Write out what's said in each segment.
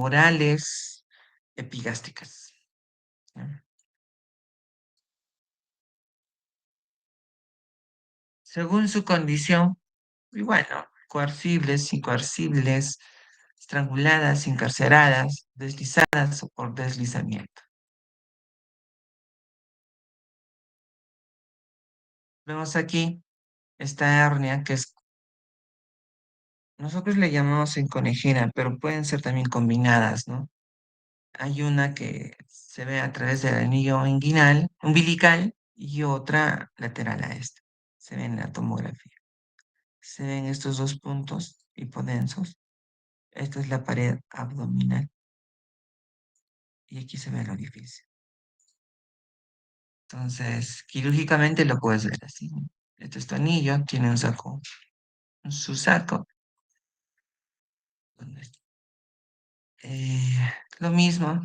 orales, epigástricas. ¿Ya? Según su condición, y bueno, coercibles, incoercibles, estranguladas, encarceradas, deslizadas o por deslizamiento. Vemos aquí esta hernia que es, nosotros le llamamos en conejera, pero pueden ser también combinadas, ¿no? Hay una que se ve a través del anillo inguinal, umbilical, y otra lateral a esta. Se ve en la tomografía. Se ven estos dos puntos hipodensos. Esta es la pared abdominal y aquí se ve el orificio. Entonces, quirúrgicamente lo puedes ver así. Este es tu anillo, tiene un saco, su saco. ¿Dónde está? Lo mismo,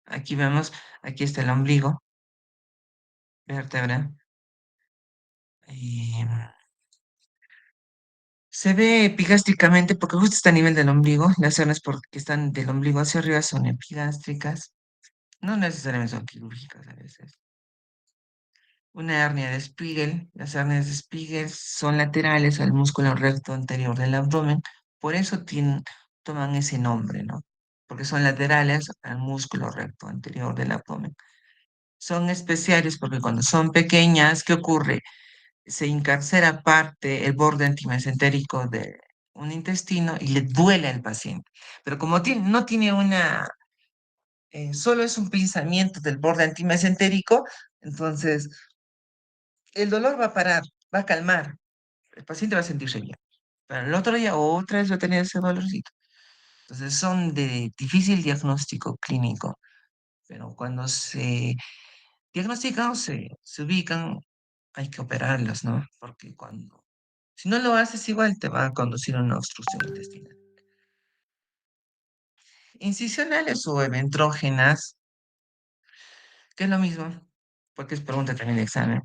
aquí vemos, aquí está el ombligo, vértebra. eh, Se ve epigástricamente porque justo está a nivel del ombligo. Las hernias porque están del ombligo hacia arriba son epigástricas. No necesariamente son quirúrgicas a veces. Una hernia de Spiegel. Las hernias de Spiegel son laterales al músculo recto anterior del abdomen. Por eso toman ese nombre, ¿no? Porque son laterales al músculo recto anterior del abdomen. Son especiales porque cuando son pequeñas, ¿qué ocurre? Se encarcera parte el borde antimesentérico de un intestino y le duele al paciente. Pero como no tiene solo es un pinzamiento del borde antimesentérico, entonces el dolor va a parar, va a calmar, el paciente va a sentirse bien. Pero el otro día otra vez va a tener ese dolorcito. Entonces son de difícil diagnóstico clínico, pero cuando se diagnostican, se ubican, hay que operarlos, ¿no? Porque si no lo haces igual, te va a conducir a una obstrucción intestinal. Incisionales o eventrógenas, que es lo mismo, porque es pregunta también de examen.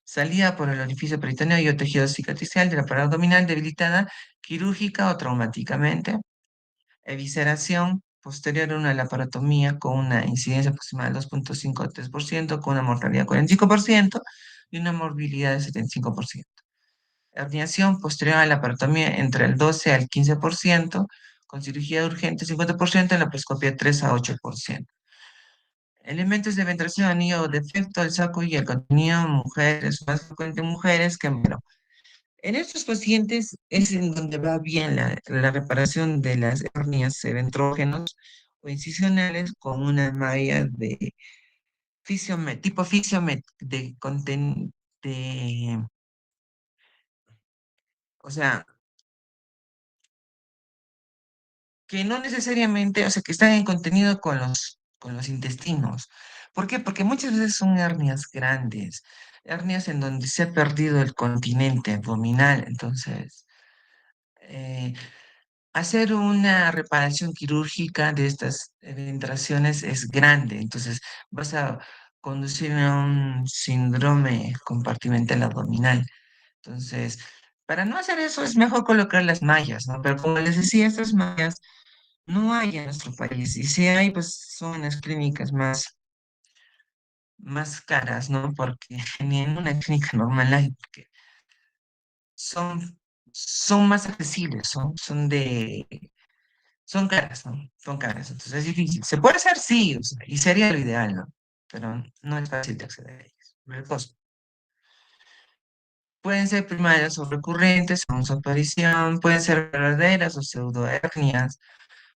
Salida por el orificio peritoneo y o tejido cicatricial de la pared abdominal debilitada quirúrgica o traumáticamente. Evisceración posterior a una laparotomía con una incidencia aproximada del 2,5 a 3%, con una mortalidad del 45% y una morbilidad del 75%. Herniación posterior a la laparotomía entre el 12 al 15%, con cirugía urgente 50%, en la laparoscopia 3 a 8%. Elementos de ventración, anillo o defecto, el saco y el contenido, mujeres, más frecuente en mujeres que en varón. En estos pacientes es en donde va bien la reparación de las hernias ventrógenos o incisionales con una malla de tipo fisiomet, o sea, que no necesariamente, o sea, que están en contenido con los intestinos. ¿Por qué? Porque muchas veces son hernias grandes, hernias en donde se ha perdido el continente abdominal. Entonces, eh, hacer una reparación quirúrgica de estas eventraciones es grande. Entonces, vas a conducir a un síndrome compartimental abdominal. Entonces, para no hacer eso es mejor colocar las mallas, ¿no? Pero como les decía, estas mallas no hay en nuestro país. Y si hay, pues son las clínicas más caras, ¿no? Porque ni en una clínica normal hay, porque son, son más accesibles, son caras, ¿no? Son caras. Entonces es difícil. ¿Se puede hacer? Sí, o sea, y sería lo ideal, ¿no? Pero no es fácil de acceder a ellas. Por el costo. Pueden ser primarias o recurrentes según su aparición, pueden ser verdaderas o pseudohernias,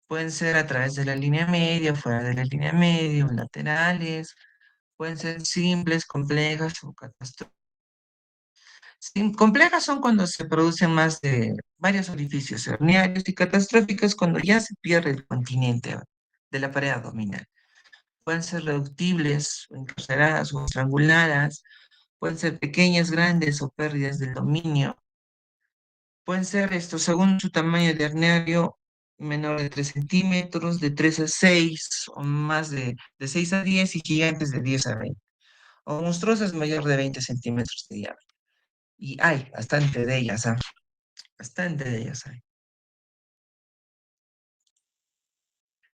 pueden ser a través de la línea media, fuera de la línea media, o laterales, pueden ser simples, complejas o catastróficas. Complejas son cuando se producen más de varios orificios herniarios y catastróficas cuando ya se pierde el continente de la pared abdominal. Pueden ser reductibles, o encarceradas o estranguladas, pueden ser pequeñas, grandes o pérdidas del dominio. Pueden ser esto según su tamaño de herniario, menor de 3 centímetros, de 3 a 6 o más de 6 a 10 y gigantes de 10 a 20 o monstruosas mayor de 20 centímetros de diámetro. Y hay bastante de ellas, ¿ah? Bastante de ellas hay.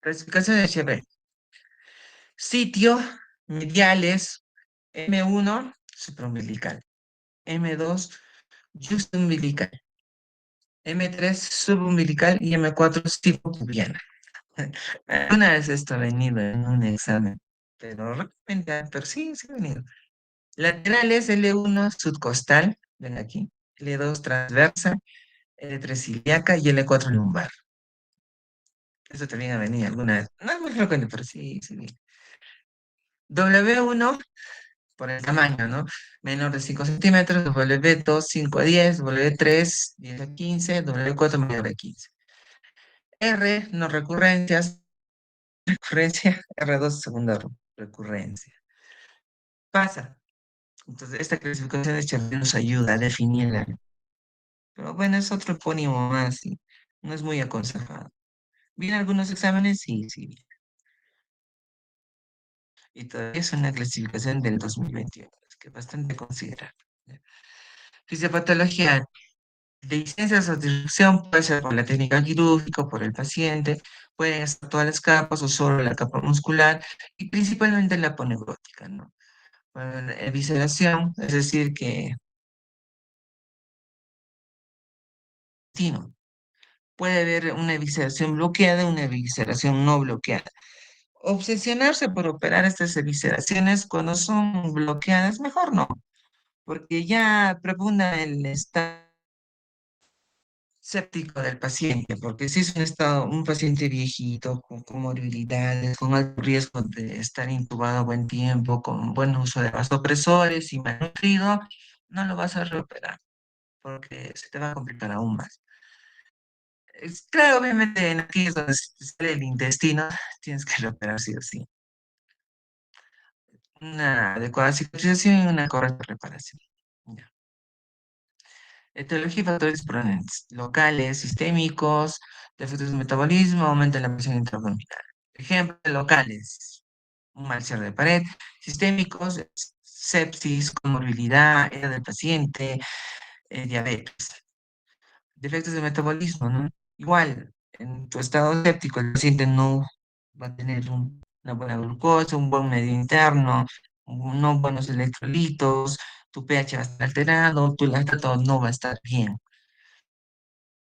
Clasificación de Chevret. Sitio, mediales, M1, supraumbilical. M2, justumbilical. M3, subumbilical y M4, pubiana. Una vez esto ha venido en un examen, pero realmente, pero sí, sí ha venido. Laterales, L1, subcostal, ven aquí. L2, transversa, L3, ilíaca y L4, lumbar. Eso también ha venido alguna vez. No es muy frecuente, pero sí, sí. W1 por el tamaño, ¿no? Menor de 5 centímetros, W2, 5 a 10, W3, 10 a 15, W4, mayor de 15. R, no recurrencias, recurrencia, R2, segunda recurrencia. Pasa. Entonces, esta clasificación de Cherry nos ayuda a definirla. Pero bueno, es otro epónimo más y no es muy aconsejado. ¿Vienen algunos exámenes? Sí, sí. Y todavía es una clasificación del 2021, es que es bastante considerable. Fisiopatología. De licencia de satisfacción puede ser por la técnica quirúrgica, por el paciente, pueden estar todas las capas o solo la capa muscular y principalmente la aponeurótica, ¿no? Bueno, la evisceración, es decir, que puede haber una evisceración bloqueada y una evisceración no bloqueada. Obsesionarse por operar estas evisceraciones cuando son bloqueadas, mejor no, porque ya pregunta el estado séptico del paciente, porque si es un paciente viejito, con comorbilidades, con alto riesgo de estar intubado buen tiempo, con buen uso de vasopresores y malnutrido, no lo vas a reoperar, porque se te va a complicar aún más. Claro, obviamente en aquellos donde se te sale el intestino, tienes que reoperar sí o sí. Una adecuada cicatrización y una correcta reparación. Ya. Etiología y factores proponentes locales, sistémicos, defectos de metabolismo, aumenta la presión intraabdominal. Ejemplos locales, un mal cierre de pared, sistémicos, sepsis, comorbilidad, edad del paciente, diabetes. Defectos de metabolismo, ¿no? Igual, en tu estado séptico, el paciente no va a tener una buena glucosa, un buen medio interno, no buenos electrolitos, tu pH va a estar alterado, tu lactato no va a estar bien.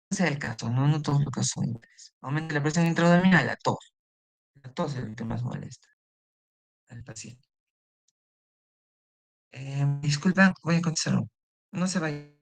Ese es el caso, no, no todos los casos son iguales. Aumenta la presión intraabdominal, la tos. La tos es lo que más molesta al paciente. Disculpa, voy a contestar. No se vaya.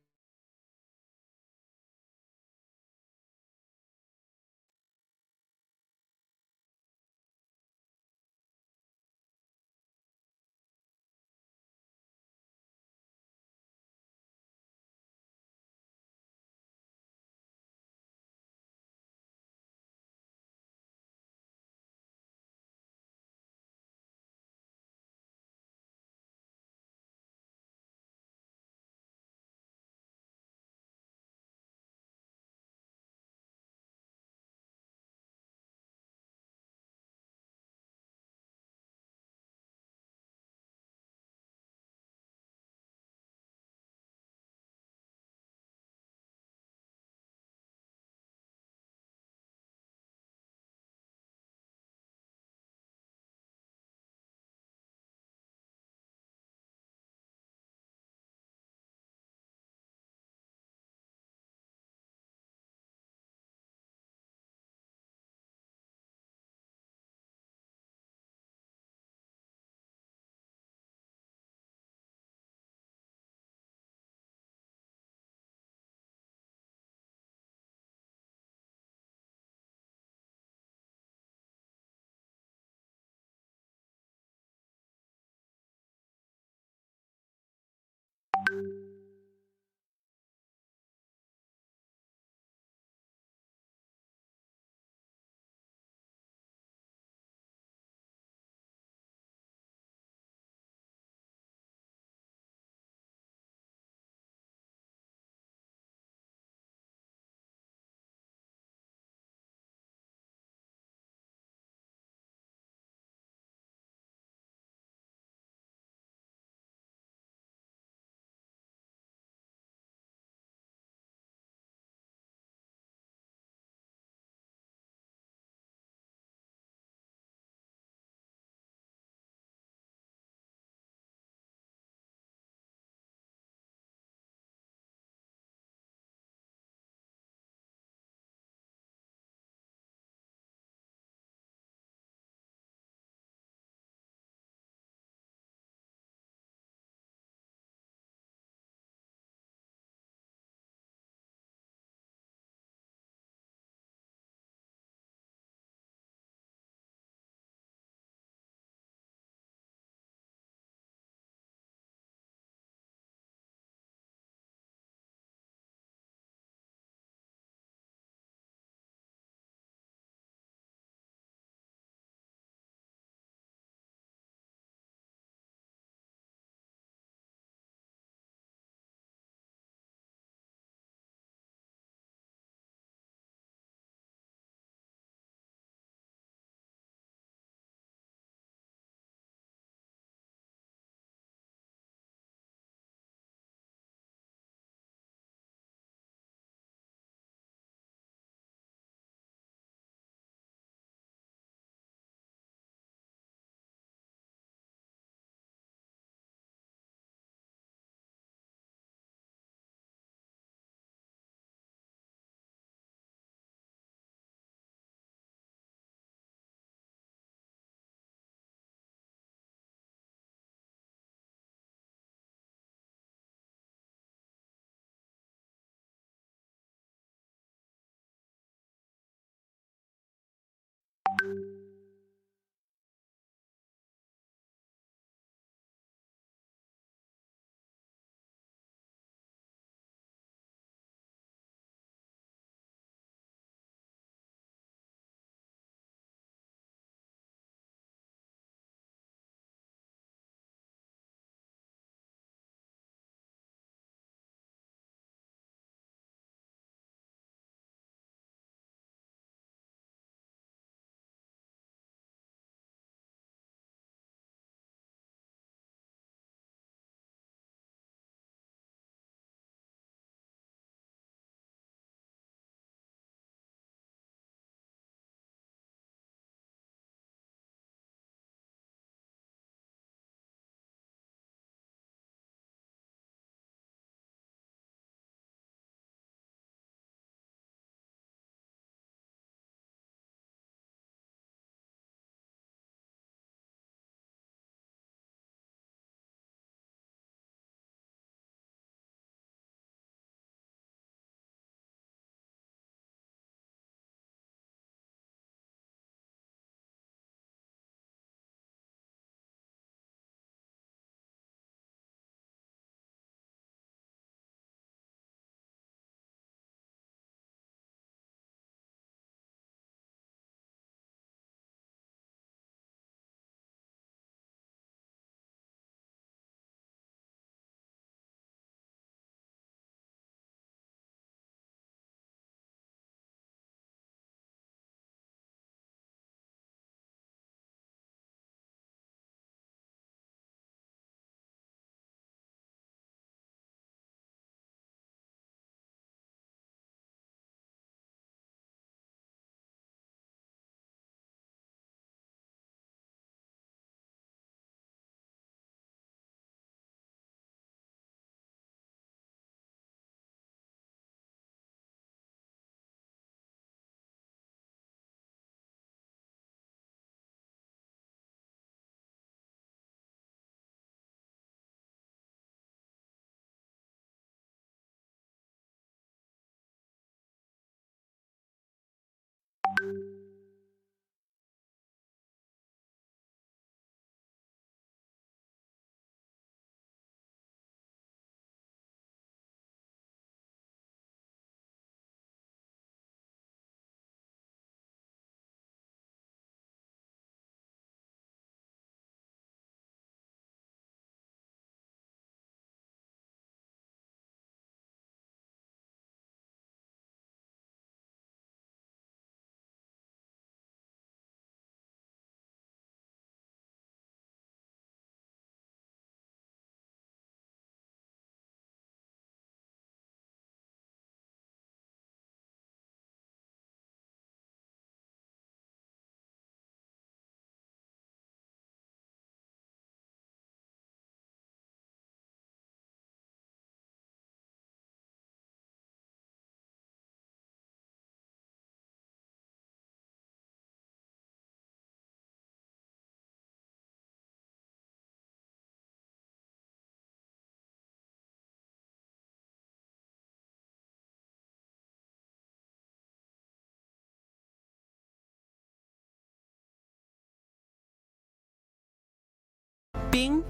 ping,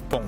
pong.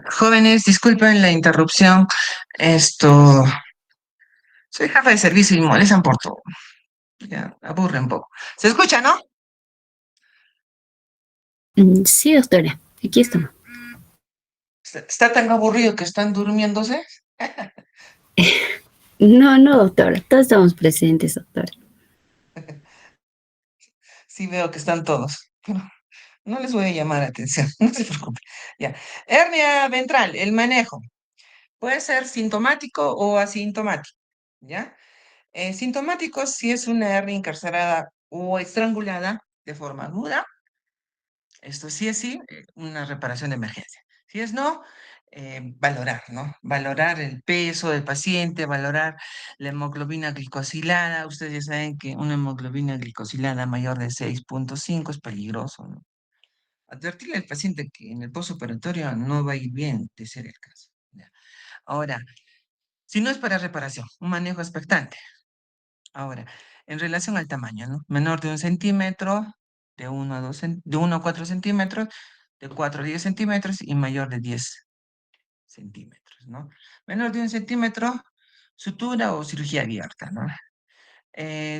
Jóvenes, disculpen la interrupción. Esto, soy jefe de servicio y molestan por todo. Ya, aburre un poco. ¿Se escucha, no? Sí, doctora, aquí estamos. Está tan aburrido que están durmiéndose. No, no, doctora, todos estamos presentes, doctora. Sí veo que están todos, pero no les voy a llamar la atención, no se preocupe. Ya. Hernia ventral, el manejo. Puede ser sintomático o asintomático, ¿ya? Sintomático si es una hernia encarcerada o estrangulada de forma aguda. Esto sí es sí, una reparación de emergencia. Si es no, valorar, ¿no? Valorar el peso del paciente, valorar la hemoglobina glicosilada. Ustedes ya saben que una hemoglobina glicosilada mayor de 6,5 es peligroso, ¿no? Advertirle al paciente que en el postoperatorio no va a ir bien, de ser el caso. ¿Ya? Ahora, si no es para reparación, un manejo expectante. Ahora, en relación al tamaño, ¿no? Menor de 1 centímetro, de 1 a 4 centímetros, de 4 a 10 centímetros y mayor de 10 centímetros, ¿no? Menor de 1 centímetro, sutura o cirugía abierta, ¿no?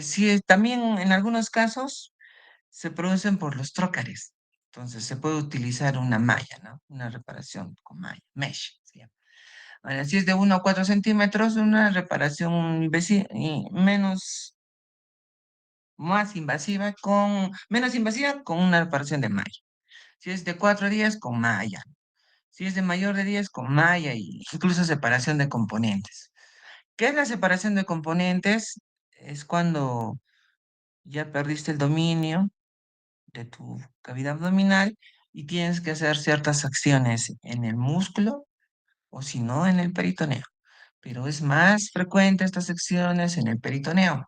Sí, también en algunos casos se producen por los trócares. Entonces se puede utilizar una malla, ¿no? Una reparación con malla, mesh, se llama. Ahora, si es de 1 a 4 centímetros, una reparación menos menos invasiva con una reparación de malla. Si es de 4 días, con malla. Si es de mayor de 10, con malla y incluso separación de componentes. ¿Qué es la separación de componentes? Es cuando ya perdiste el dominio de tu cavidad abdominal y tienes que hacer ciertas acciones en el músculo o si no en el peritoneo. Pero es más frecuente estas acciones en el peritoneo.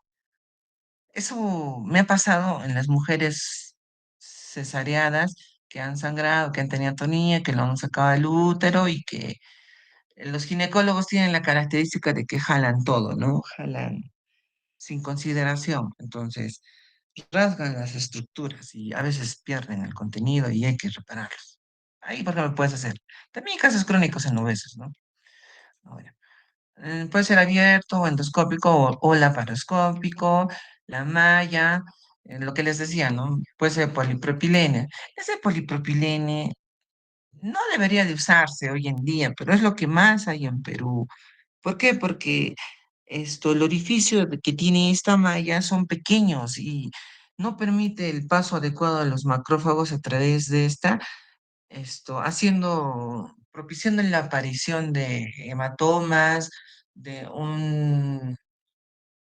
Eso me ha pasado en las mujeres cesareadas que han sangrado, que han tenido atonía, que lo han sacado del útero y que los ginecólogos tienen la característica de que jalan todo, ¿no? Jalan sin consideración. Entonces, rasgan las estructuras y a veces pierden el contenido y hay que repararlos. Ahí, por ejemplo, puedes hacer. También hay casos crónicos en obesos, ¿no? Ahora, puede ser abierto o endoscópico o laparoscópico, la malla, lo que les decía, ¿no? Puede ser polipropilene. Ese polipropilene no debería de usarse hoy en día, pero es lo que más hay en Perú. ¿Por qué? Porque el orificio que tiene esta malla son pequeños y no permite el paso adecuado de los macrófagos a través de propiciando la aparición de hematomas, de un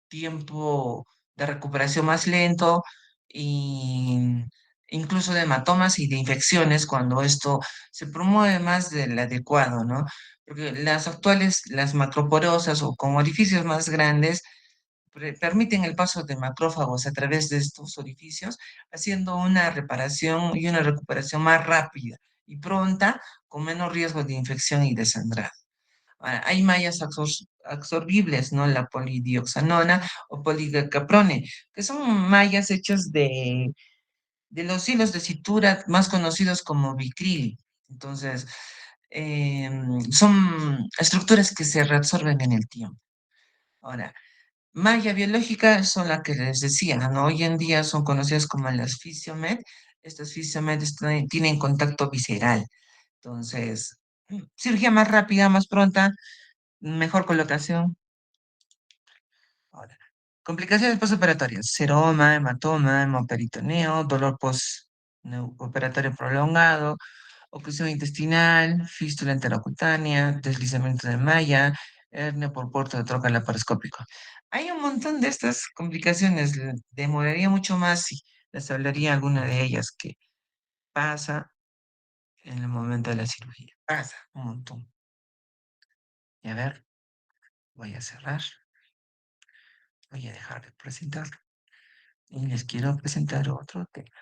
tiempo de recuperación más lento y incluso de hematomas y de infecciones cuando esto se promueve más del adecuado, ¿no? Porque las macroporosas o con orificios más grandes, permiten el paso de macrófagos a través de estos orificios, haciendo una reparación y una recuperación más rápida y pronta, con menos riesgo de infección y de sangrado. Hay mallas absorbibles, ¿no? La polidioxanona o poligacaprone, que son mallas hechas de los hilos de sutura más conocidos como bicril. Entonces, son estructuras que se reabsorben en el tiempo. Ahora, malla biológica son las que les decía, ¿no? Hoy en día son conocidas como las Fisiomed. Estas Fisiomed tienen contacto visceral. Entonces, cirugía más rápida, más pronta, mejor colocación. Ahora, complicaciones postoperatorias: seroma, hematoma, hemoperitoneo, dolor postoperatorio prolongado, oclusión intestinal, fístula enterocutánea, deslizamiento de malla, hernia por puerto de troca laparoscópico. Hay un montón de estas complicaciones. Demoraría mucho más si les hablaría alguna de ellas que pasa en el momento de la cirugía. Pasa un montón. Y a ver, voy a cerrar, voy a dejar de presentar y les quiero presentar otro tema.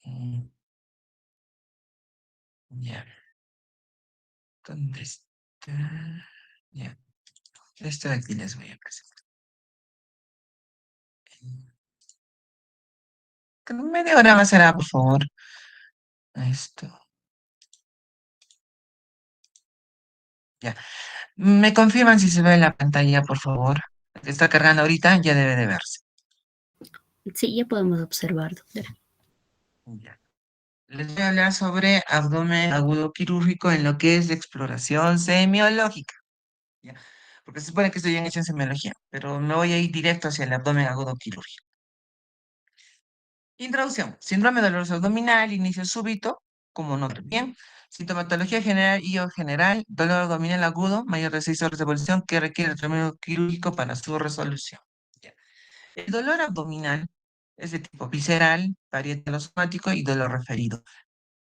Mm, Ya, ¿dónde está? Ya, esto de aquí les voy a presentar. Media hora más será, por favor. Esto, ya. ¿Me confirman si se ve en la pantalla, por favor? Está cargando ahorita, ya debe de verse. Sí, ya podemos observar, doctora. Ya. Les voy a hablar sobre abdomen agudo quirúrgico en lo que es de exploración semiológica. ¿Ya? Porque se supone que estoy en hecho en semiología, pero me voy a ir directo hacia el abdomen agudo quirúrgico. Introducción: síndrome doloroso abdominal, inicio súbito, como no bien. Sintomatología general y o general: dolor abdominal agudo, mayor de 6 horas de evolución que requiere tratamiento quirúrgico para su resolución. Ya. El dolor abdominal es de tipo visceral, parietalosomático y dolor referido.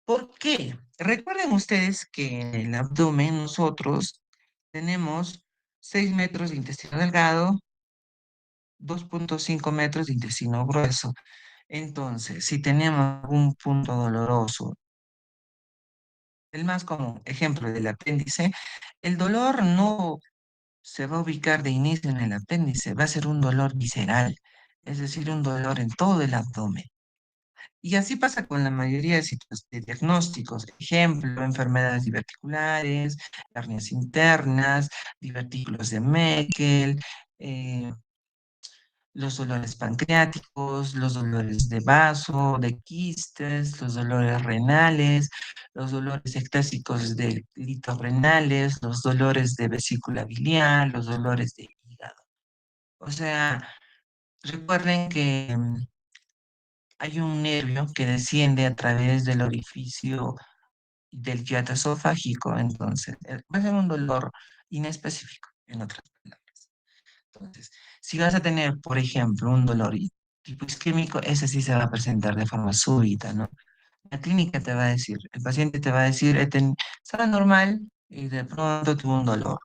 ¿Por qué? Recuerden ustedes que en el abdomen nosotros tenemos 6 metros de intestino delgado, 2,5 metros de intestino grueso. Entonces, si tenemos un punto doloroso, el más común, ejemplo del apéndice, el dolor no se va a ubicar de inicio en el apéndice, va a ser un dolor visceral, es decir, un dolor en todo el abdomen. Y así pasa con la mayoría de sitios de diagnósticos. Ejemplo, enfermedades diverticulares, hernias internas, divertículos de Meckel, eh, los dolores pancreáticos, los dolores de vaso, de quistes, los dolores renales, los dolores ectásicos de litorrenales, los dolores de vesícula biliar, los dolores de hígado. O sea, recuerden que hay un nervio que desciende a través del orificio del hiato esofágico, entonces va a ser un dolor inespecífico, en otras palabras. Entonces, si vas a tener, por ejemplo, un dolor tipo isquémico, ese sí se va a presentar de forma súbita, ¿no? La clínica te va a decir, el paciente te va a decir, estaba normal y de pronto tuvo un dolor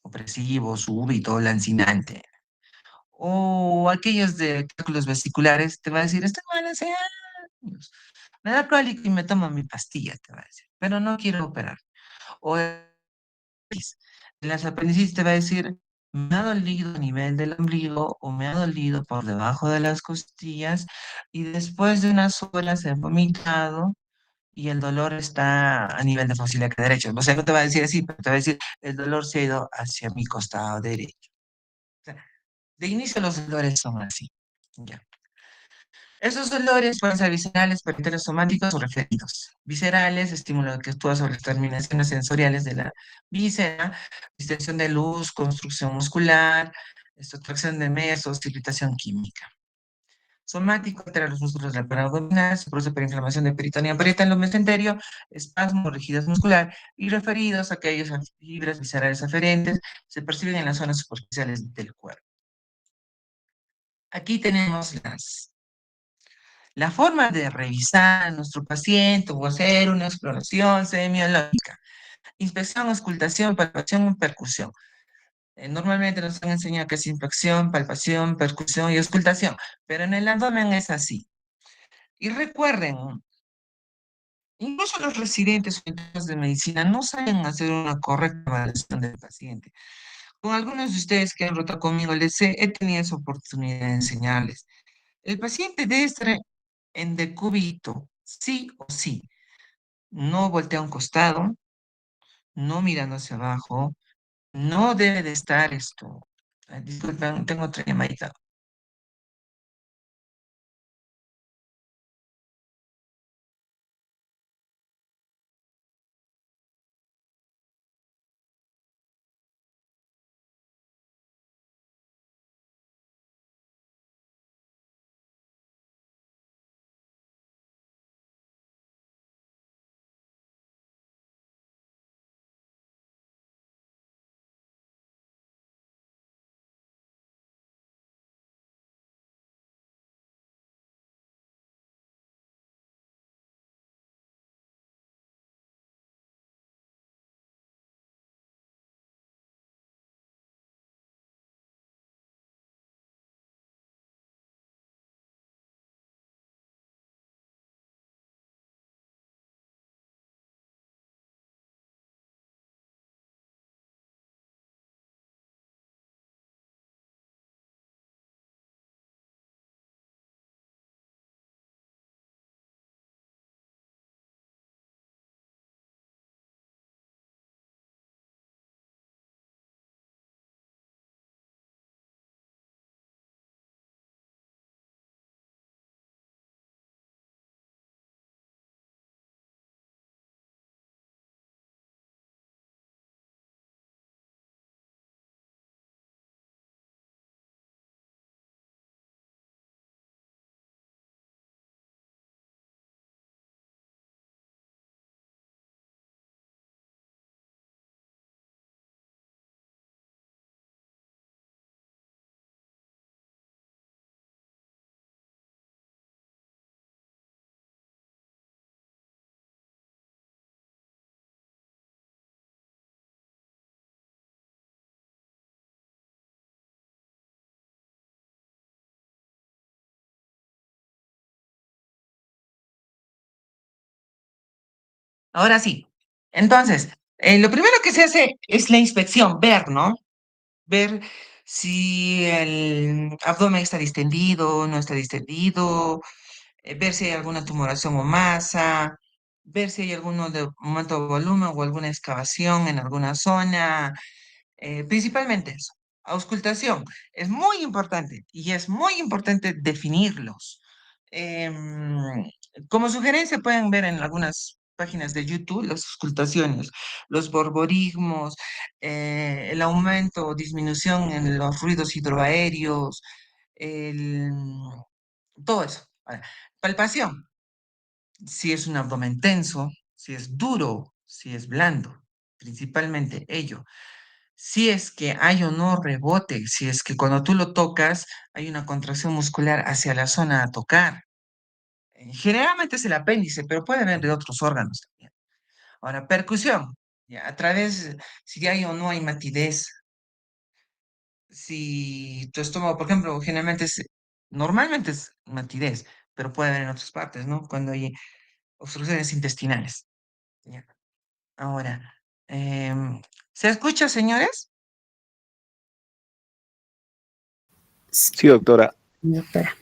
opresivo, súbito, lancinante. O aquellos de cálculos vesiculares, te va a decir, estoy mal hace años. Me da cólico y me tomo mi pastilla, te va a decir, pero no quiero operar. O las apendicitis te va a decir, me ha dolido a nivel del ombligo o me ha dolido por debajo de las costillas y después de unas horas he vomitado y el dolor está a nivel de faucilio derecho. O sea, no te va a decir así, pero te va a decir, el dolor se ha ido hacia mi costado derecho. O sea, de inicio los dolores son así. Ya. Esos dolores pueden ser viscerales, somáticos o referidos. Viscerales: estímulo que actúa sobre las terminaciones sensoriales de la víscera, distensión de luz, construcción muscular, extracción de mesos, irritación química. Somático: altera los músculos del aparato abdominal, se produce por inflamación de peritoneo, parietal o mesenterio, espasmo, rigidez muscular. Y referidos: aquellos a fibras viscerales aferentes, se perciben en las zonas superficiales del cuerpo. Aquí tenemos la forma de revisar a nuestro paciente o hacer una exploración semiológica: inspección, auscultación, palpación, percusión. Normalmente nos han enseñado que es inspección, palpación, percusión y auscultación, pero en el abdomen es así. Y recuerden, incluso los residentes o estudiantes de medicina no saben hacer una correcta evaluación del paciente. Con algunos de ustedes que han rotado conmigo, he tenido esa oportunidad de enseñarles. El paciente debe estar en decúbito, sí o sí. No voltea a un costado, no mirando hacia abajo, no debe de estar esto. Disculpen, tengo otra llamadita. Ahora sí. Entonces, lo primero que se hace es la inspección, ver, ¿no? Ver si el abdomen está distendido, no está distendido, ver si hay alguna tumoración o masa, ver si hay aumento de volumen o alguna excavación en alguna zona, principalmente eso. Auscultación es muy importante y es muy importante definirlos. Em, Como sugerencia pueden ver en algunas páginas de YouTube las auscultaciones, los borborismos, el aumento o disminución en los ruidos hidroaéreos, el, todo eso. Ahora, palpación, si es un abdomen tenso, si es duro, si es blando, principalmente ello. Si es que hay o no rebote, si es que cuando tú lo tocas hay una contracción muscular hacia la zona a tocar. Generalmente es el apéndice, pero puede haber de otros órganos también. Ahora, percusión, ya, a través, si hay o no hay matidez, si tu estómago, por ejemplo, normalmente es matidez, pero puede haber en otras partes, ¿no? Cuando hay obstrucciones intestinales. Ya. Ahora, em, ¿se escucha, señores? Sí, Sí, doctora. doctora.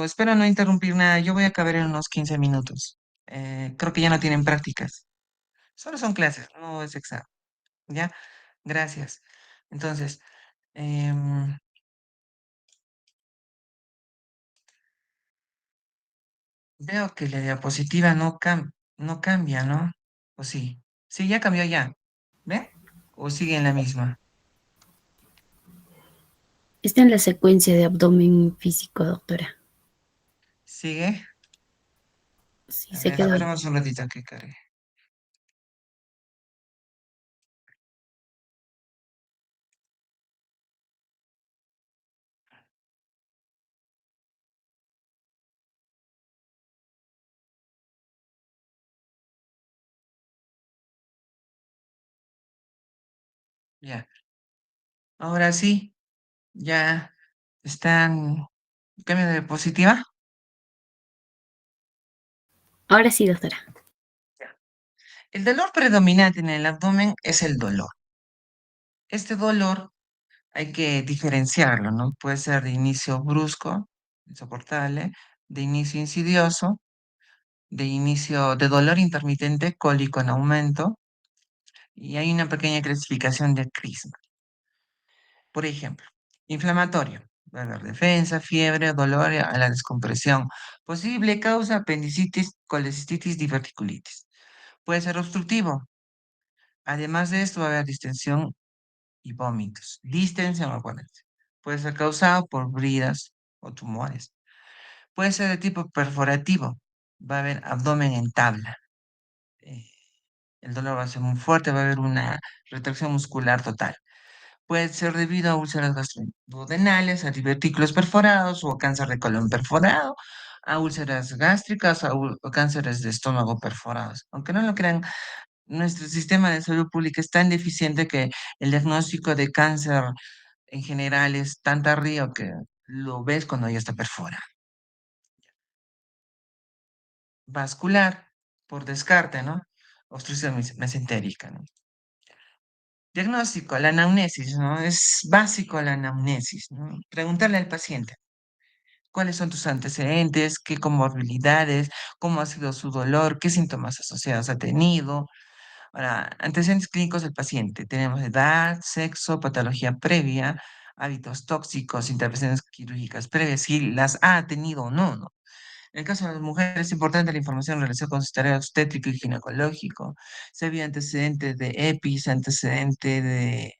Espero no interrumpir nada. Yo voy a acabar en unos 15 minutos. Creo que ya no tienen prácticas. Solo son clases, no es examen. ¿Ya? Gracias. Entonces, em, veo que la diapositiva no cambia, ¿no? ¿O sí? Sí, ya cambió ya. ¿Ve? ¿O sigue en la misma? Está en la secuencia de abdomen físico, doctora. ¿Sigue? Sí, A se ver, quedó ahí. esperemos un ratito que cargue. Ya. Ahora sí, ya están. Cambio de diapositiva. Ahora sí, doctora. Ya. El dolor predominante en el abdomen es el dolor. Este dolor hay que diferenciarlo, ¿no? Puede ser de inicio brusco, insoportable, de inicio insidioso, de inicio de dolor intermitente, cólico en aumento, y hay una pequeña clasificación de CRISM. Por ejemplo, inflamatorio, va a haber defensa, fiebre, dolor a la descompresión. Posible causa apendicitis, colecistitis, diverticulitis. Puede ser obstructivo. Además de esto, va a haber distensión y vómitos. Distensión, acuérdense. Puede ser causado por bridas o tumores. Puede ser de tipo perforativo. Va a haber abdomen en tabla. Eh, el dolor va a ser muy fuerte, va a haber una retracción muscular total. Puede ser debido a úlceras gastroduodenales, a divertículos perforados o a cáncer de colon perforado, a úlceras gástricas o cánceres de estómago perforados. Aunque no lo crean, nuestro sistema de salud pública es tan deficiente que el diagnóstico de cáncer en general es tan tardío que lo ves cuando ya está perfora. Vascular, por descarte, ¿no? Obstrucción mesentérica, ¿no? Diagnóstico, la anamnesis, ¿no? Es básico la anamnesis, ¿no? Preguntarle al paciente, ¿cuáles son tus antecedentes? ¿Qué comorbilidades? ¿Cómo ha sido su dolor? ¿Qué síntomas asociados ha tenido? Ahora, antecedentes clínicos del paciente. Tenemos edad, sexo, patología previa, hábitos tóxicos, intervenciones quirúrgicas previas, si las ha tenido o no, ¿no? En el caso de las mujeres es importante la información relacionada con su tarea obstétrico y ginecológico. Si había antecedentes de EPIs, antecedente de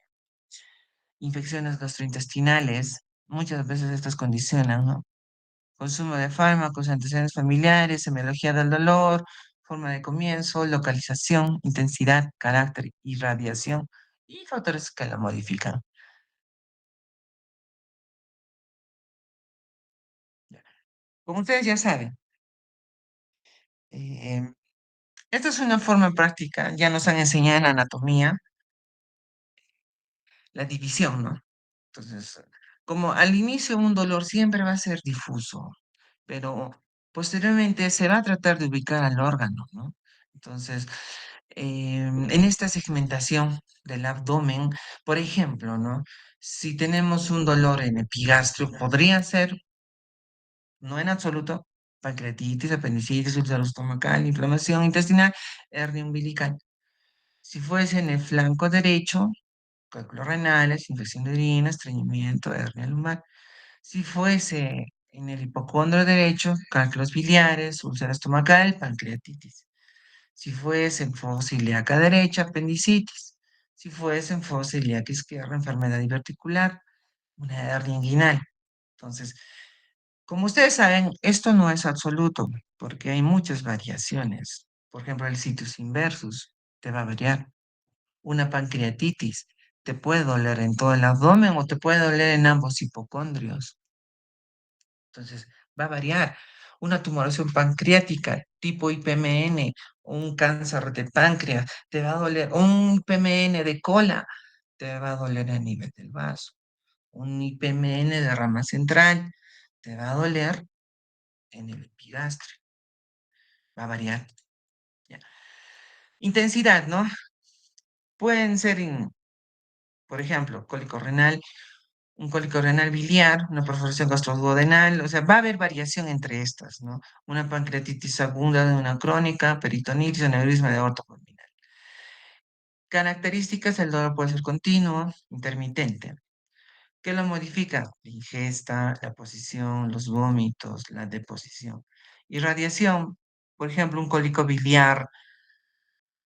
infecciones gastrointestinales, muchas veces estas condicionan, ¿no? Consumo de fármacos, antecedentes familiares, semiología del dolor, forma de comienzo, localización, intensidad, carácter, irradiación y factores que la modifican. Como ustedes ya saben, eh, esta es una forma práctica, ya nos han enseñado en anatomía la división, ¿no? Entonces, como al inicio un dolor siempre va a ser difuso, pero posteriormente se va a tratar de ubicar al órgano, ¿no? Entonces, en esta segmentación del abdomen, por ejemplo, ¿no? Si tenemos un dolor en epigastrio, podría ser, no en absoluto, pancreatitis, apendicitis, úlcera estomacal, inflamación intestinal, hernia umbilical. Si fuese en el flanco derecho, cálculos renales, infección de orina, estreñimiento, hernia lumbar. Si fuese en el hipocondrio derecho, cálculos biliares, úlcera estomacal, pancreatitis. Si fuese en fosa ilíaca derecha, apendicitis. Si fuese en fosa ilíaca izquierda, enfermedad diverticular, una hernia inguinal. Entonces, como ustedes saben, esto no es absoluto, porque hay muchas variaciones. Por ejemplo, el situs inversus te va a variar. Una pancreatitis te puede doler en todo el abdomen o te puede doler en ambos hipocondrios. Entonces, va a variar. Una tumoración pancreática tipo IPMN, un cáncer de páncreas, te va a doler. Un IPMN de cola, te va a doler a nivel del vaso. Un IPMN de rama central, te va a doler en el epigastrio. Va a variar. ¿Ya? Intensidad, ¿no? Pueden ser, por ejemplo, cólico renal, un cólico renal biliar, una perforación gastroduodenal, o sea, va a haber variación entre estas, ¿no? Una pancreatitis aguda de una crónica, peritonitis, aneurisma de aorta pulmonar. Características, el dolor puede ser continuo, intermitente. ¿Qué lo modifica? La ingesta, la posición, los vómitos, la deposición. Irradiación, por ejemplo, un cólico biliar,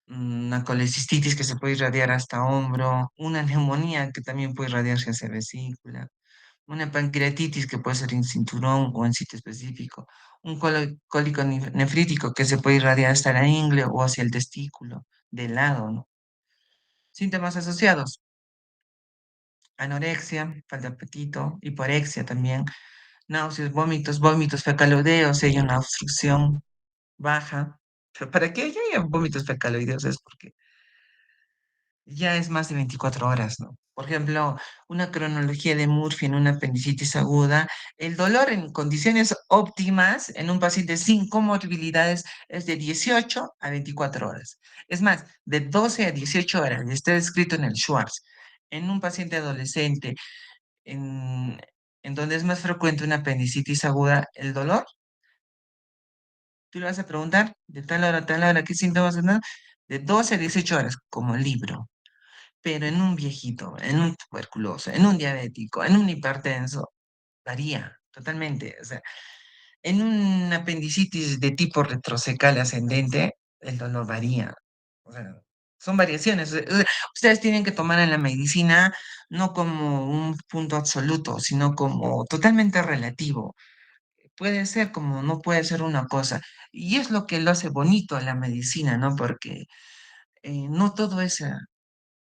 una colecistitis que se puede irradiar hasta hombro, una neumonía que también puede irradiarse hacia vesícula, una pancreatitis que puede ser en cinturón o en sitio específico, un cólico nefrítico que se puede irradiar hasta la ingle o hacia el testículo, de lado, ¿no? Síntomas asociados, anorexia, falta de apetito, hiporexia también, náuseas, vómitos fecaloideos, si hay una obstrucción baja. Pero para que haya vómitos fecaloideos es porque ya es más de 24 horas, ¿no? Por ejemplo, una cronología de Murphy en una apendicitis aguda, el dolor en condiciones óptimas en un paciente sin comorbilidades es de 18 a 24 horas. Es más, de 12 a 18 horas, y está descrito en el Schwartz. en un paciente adolescente, en, en donde es más frecuente una apendicitis aguda, el dolor, tú le vas a preguntar de tal hora, qué síntomas, ¿no? De 12 a 18 horas, como libro. Pero en un viejito, en un tuberculoso, en un diabético, en un hipertenso, varía totalmente. O sea, en un apendicitis de tipo retrocecal ascendente, el dolor varía. O sea, son variaciones. Ustedes tienen que tomar en la medicina no como un punto absoluto, sino como totalmente relativo. Puede ser como no puede ser una cosa. Y es lo que lo hace bonito a la medicina, ¿no? Porque no todo es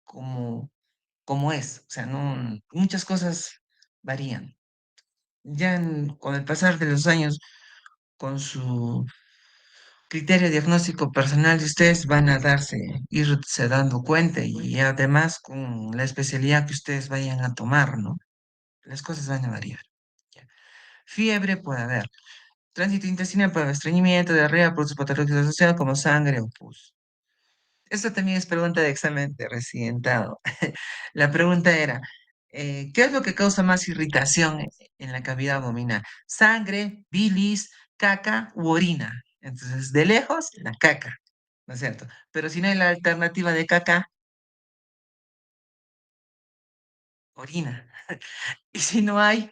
como, como es. O sea, no, muchas cosas varían. Ya con el pasar de los años, con su criterio diagnóstico personal de ustedes van a irse dando cuenta y además con la especialidad que ustedes vayan a tomar, ¿no? Las cosas van a variar. Ya. Fiebre puede haber. Tránsito intestinal puede haber estreñimiento, diarrea, productos patológicos asociados como sangre o pus. Esta también es pregunta de examen de residentado. La pregunta era, ¿qué es lo que causa más irritación en la cavidad abdominal? ¿Sangre, bilis, caca u orina? Entonces, de lejos, la caca, ¿no es cierto? Pero si no hay la alternativa de caca, orina. Y si no hay,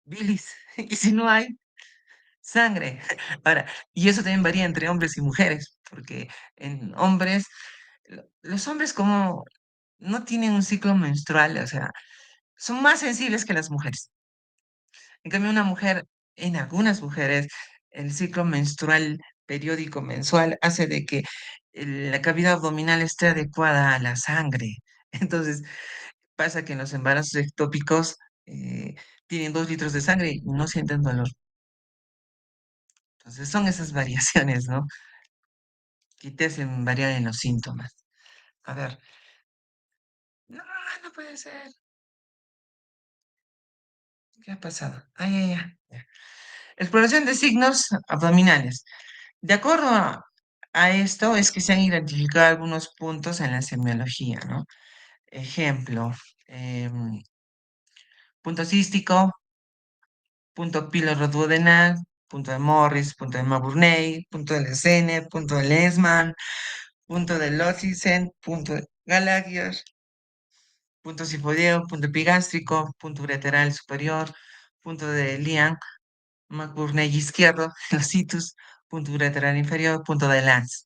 bilis. Y si no hay, sangre. Ahora, y eso también varía entre hombres y mujeres, porque en hombres, los hombres como no tienen un ciclo menstrual, o sea, son más sensibles que las mujeres. En cambio, una mujer, en algunas mujeres, el ciclo menstrual periódico mensual hace de que la cavidad abdominal esté adecuada a la sangre. Entonces, pasa que en los embarazos ectópicos tienen 2 litros de sangre y no sienten dolor. Entonces, son esas variaciones, ¿no? Que te hacen variar en los síntomas. A ver, no, no puede ser. ¿Qué ha pasado? Ay, ay, ay. Exploración de signos abdominales. De acuerdo a esto, es que se han identificado algunos puntos en la semiología, ¿no? Ejemplo, em, punto cístico, punto pilorroduodenal, punto de Morris, punto de Maburney, punto de Lezene, punto de Lesman, punto de Lossisen, punto de Gallagher, punto cifodeo, punto epigástrico, punto ureteral superior, punto de Lian, McBurney izquierdo, los situs, punto ureteral inferior, punto de Lance.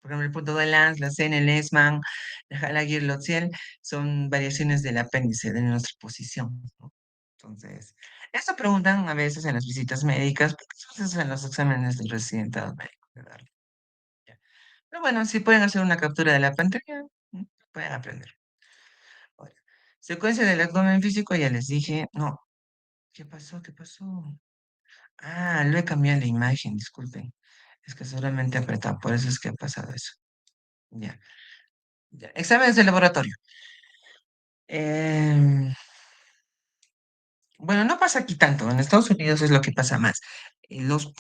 Por ejemplo, el punto de Lance, la Cene, el Esman, la Halaguer, Lotziel, son variaciones del apéndice de nuestra posición, ¿no? Entonces, esto preguntan a veces en las visitas médicas, porque eso es en los exámenes del residentado médico, ¿verdad? Ya. Pero bueno, si pueden hacer una captura de la pantalla, pueden aprender. Ahora, secuencia del abdomen físico, ya les dije, no, ¿qué pasó? ¿Qué pasó? Ah, lo he cambiado la imagen, disculpen. Es que seguramente he apretado, por eso es que ha pasado eso. Ya. Ya. Exámenes de laboratorio. Em, bueno, no pasa aquí tanto. En Estados Unidos es lo que pasa más. Los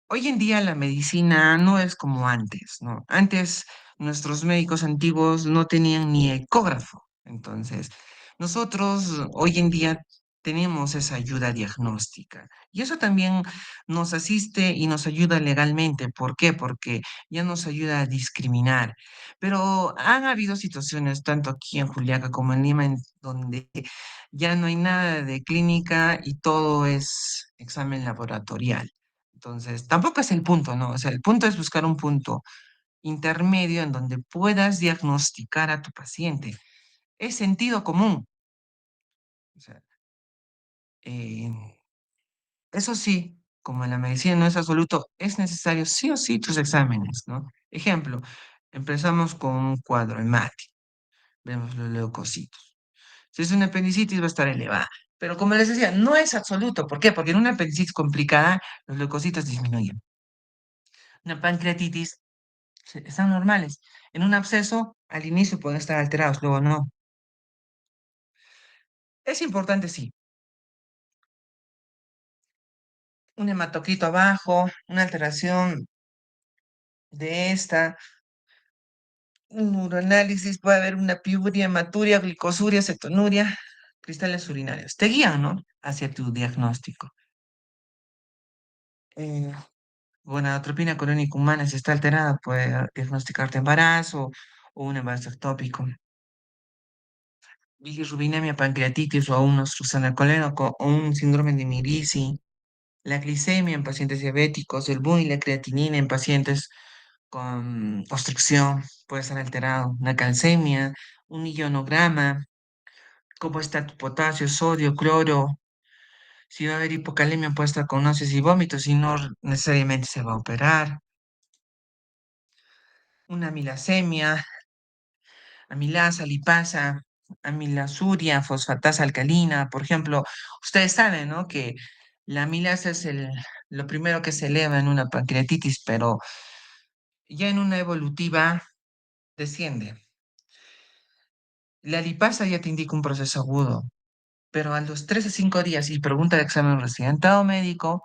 Hoy en día la medicina no es como antes, ¿no? Antes nuestros médicos antiguos no tenían ni ecógrafo. Entonces, nosotros hoy en día tenemos esa ayuda diagnóstica. Y eso también nos asiste y nos ayuda legalmente. ¿Por qué? Porque ya nos ayuda a discriminar. Pero han habido situaciones, tanto aquí en Juliaca como en Lima, en donde ya no hay nada de clínica y todo es examen laboratorial. Entonces, tampoco es el punto, ¿no? O sea, el punto es buscar un punto intermedio en donde puedas diagnosticar a tu paciente. Es sentido común. O sea, eh, eso sí, como en la medicina no es absoluto, es necesario sí o sí tus exámenes, ¿no? Ejemplo, empezamos con un cuadro hemático, vemos los leucocitos. Si es una apendicitis va a estar elevada. Pero como les decía, no es absoluto. ¿Por qué? Porque en una apendicitis complicada los leucocitos disminuyen. Una pancreatitis están normales. En un absceso, al inicio pueden estar alterados, luego no. Es importante, sí. Un hematocrito abajo, una alteración de esta. Un uroanálisis puede haber una piuria, hematuria, glicosuria, cetonuria, cristales urinarios. Te guían, ¿no? Hacia tu diagnóstico. Eh, Gonadotropina colónica humana, si está alterada, puede diagnosticarte embarazo o un embarazo ectópico. Bilirrubinemia, pancreatitis o un obstrucción al colédoco o un síndrome de Mirici. La glicemia en pacientes diabéticos, el BUN y la creatinina en pacientes con obstrucción puede estar alterado. La calcemia, un ionograma, cómo está tu potasio, sodio, cloro. Si va a haber hipocalemia, puede estar con náuseas y vómitos y no necesariamente se va a operar. Una milasemia, amilasa, lipasa, amilasuria, fosfatasa alcalina, por ejemplo. Ustedes saben, ¿no? Que la amilasa es lo primero que se eleva en una pancreatitis, pero ya en una evolutiva desciende. La lipasa ya te indica un proceso agudo, pero a los 3 a 5 días, y pregunta de examen residentado médico,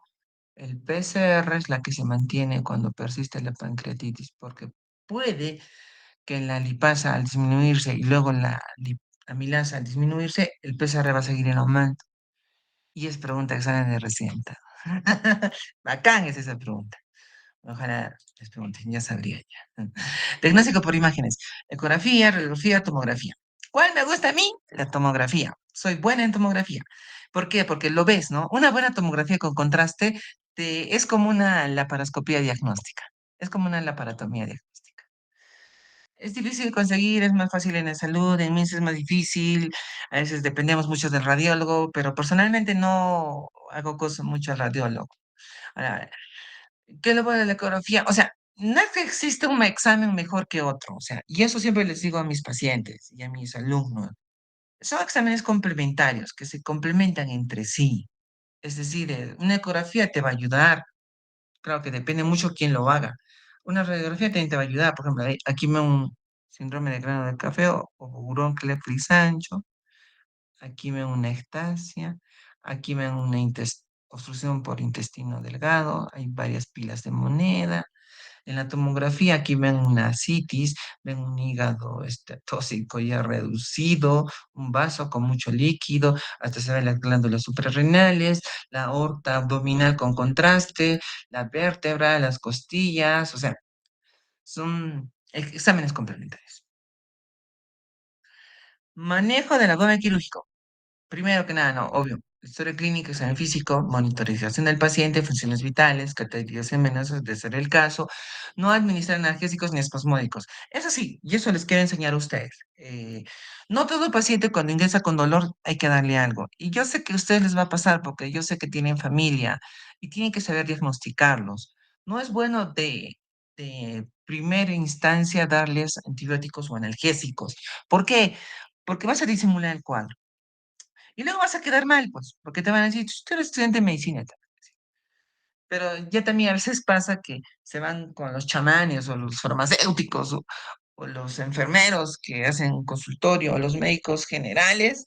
el PCR es la que se mantiene cuando persiste la pancreatitis, porque puede que la lipasa al disminuirse y luego la amilasa al disminuirse, el PCR va a seguir en aumento. Y es pregunta de examen de residentado. Bacán es esa pregunta. Ojalá les pregunten, ya sabría ya. Diagnóstico por imágenes. Ecografía, radiografía, tomografía. ¿Cuál me gusta a mí? La tomografía. Soy buena en tomografía. ¿Por qué? Porque lo ves, ¿no? Una buena tomografía con contraste es como una laparoscopía diagnóstica. Es como una laparatomía diagnóstica. Es difícil conseguir, es más fácil en la salud, en MINS es más difícil, a veces dependemos mucho del radiólogo, pero personalmente no hago cosas mucho al radiólogo. Ahora, ¿qué es lo bueno de la ecografía? O sea, no es que existe un examen mejor que otro, o sea, y eso siempre les digo a mis pacientes y a mis alumnos. Son exámenes complementarios que se complementan entre sí. Es decir, una ecografía te va a ayudar, claro que depende mucho quién lo haga. Una radiografía también te va a ayudar, por ejemplo, aquí me un síndrome de grano de café o burón Kliefeld-Sancho, aquí me una ectasia, aquí me una obstrucción por intestino delgado, hay varias pilas de moneda. En la tomografía aquí ven una citis, ven un hígado tóxico ya reducido, un vaso con mucho líquido, hasta se ven las glándulas suprarrenales, la aorta abdominal con contraste, la vértebra, las costillas, o sea, son exámenes complementarios. Manejo del abdomen quirúrgico. Primero que nada, no, obvio. Historia clínica, examen físico, monitorización del paciente, funciones vitales, características amenazas de ser el caso, no administrar analgésicos ni espasmódicos. Eso sí, y eso les quiero enseñar a ustedes. No todo paciente cuando ingresa con dolor hay que darle algo. Y yo sé que a ustedes les va a pasar porque yo sé que tienen familia y tienen que saber diagnosticarlos. No es bueno de primera instancia darles antibióticos o analgésicos. ¿Por qué? Porque vas a disimular el cuadro. Y luego vas a quedar mal, pues, porque te van a decir, tú eres estudiante de medicina. Pero ya también a veces pasa que se van con los chamanes o los farmacéuticos o los enfermeros que hacen consultorio o los médicos generales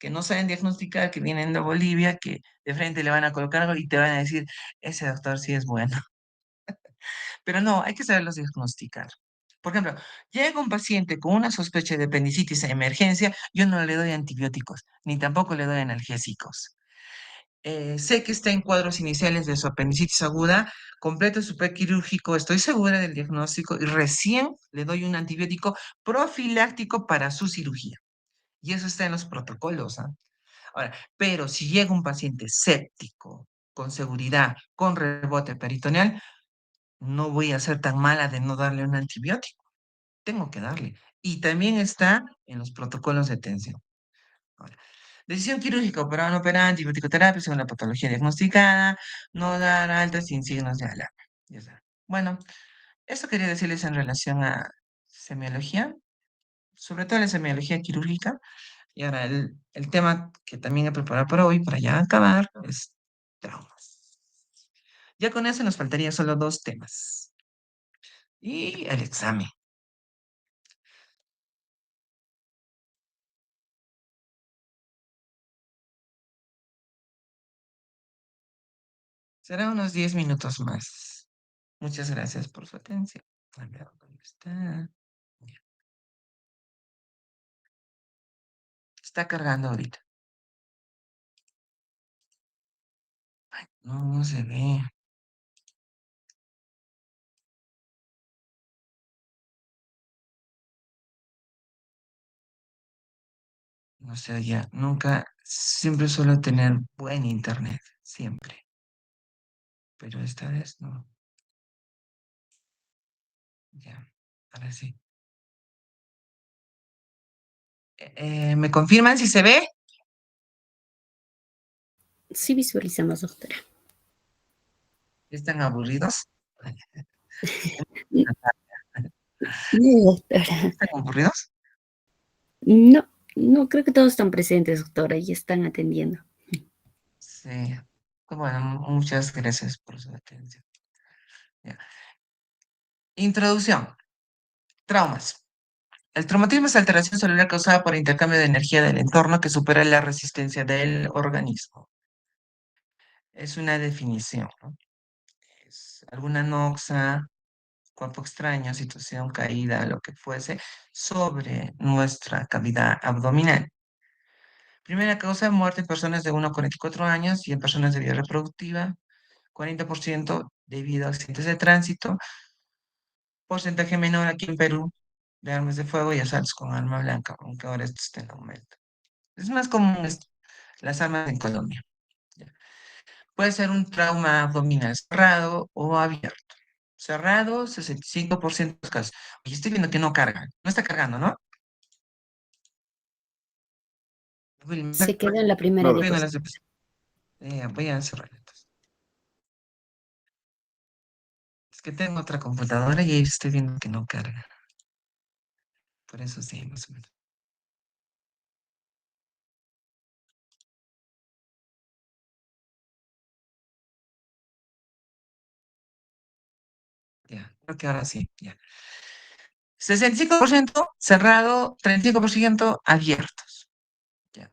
que no saben diagnosticar, que vienen de Bolivia, que de frente le van a colocar algo y te van a decir, ese doctor sí es bueno. Pero no, hay que saberlos diagnosticar. Por ejemplo, llega un paciente con una sospecha de apendicitis en emergencia, yo no le doy antibióticos, ni tampoco le doy analgésicos. Sé que está en cuadros iniciales de su apendicitis aguda, completo su PET quirúrgico, estoy segura del diagnóstico y recién le doy un antibiótico profiláctico para su cirugía. Y eso está en los protocolos, ¿ah? Ahora, pero si llega un paciente séptico, con seguridad, con rebote peritoneal, no voy a ser tan mala de no darle un antibiótico. Tengo que darle. Y también está en los protocolos de atención. Ahora, decisión quirúrgica, operar o no operar, antibiótico-terapia según la patología diagnosticada, no dar altas sin signos de alarma. Ya está. Bueno, eso quería decirles en relación a semiología, sobre todo la semiología quirúrgica. Y ahora el tema que también he preparado para hoy, para ya acabar, es traumas. Ya con eso nos faltaría solo dos temas. Y el examen. Será unos 10 minutos más. Muchas gracias por su atención. A ver, ¿dónde está? Está cargando ahorita. Ay, no, no se ve. No sé, ya, nunca, siempre suelo tener buen internet, siempre. Pero esta vez no. Ya, ahora sí. ¿Me confirman si se ve? Sí visualizamos, doctora. ¿Están aburridos? No, doctora. ¿Están aburridos? No, no, creo que todos están presentes, doctora, y están atendiendo. Sí. Bueno, muchas gracias por su atención. Ya. Introducción. Traumas. El traumatismo es alteración celular causada por intercambio de energía del entorno que supera la resistencia del organismo. Es una definición, ¿no? Es alguna noxa, cuerpo extraño, situación, caída, lo que fuese, sobre nuestra cavidad abdominal. Primera causa, muerte en personas de 1 a 44 años y en personas de vida reproductiva, 40% debido a accidentes de tránsito, porcentaje menor aquí en Perú de armas de fuego y asaltos con arma blanca, aunque ahora esto está en aumento. Es más común las armas en Colombia. ¿Ya? Puede ser un trauma abdominal cerrado o abierto. Cerrado, 65% de los casos. Oye, estoy viendo que no carga. No está cargando, ¿no? Wilmer, Se queda en la primera No, viendo doctora. las diapositiva. diapositivas. Voy a cerrar entonces. Es que tengo otra computadora y ahí estoy viendo que no carga. Por eso sí, más o menos. Ya, creo que ahora sí, ya. 65% cerrado, 35% abiertos. Ya.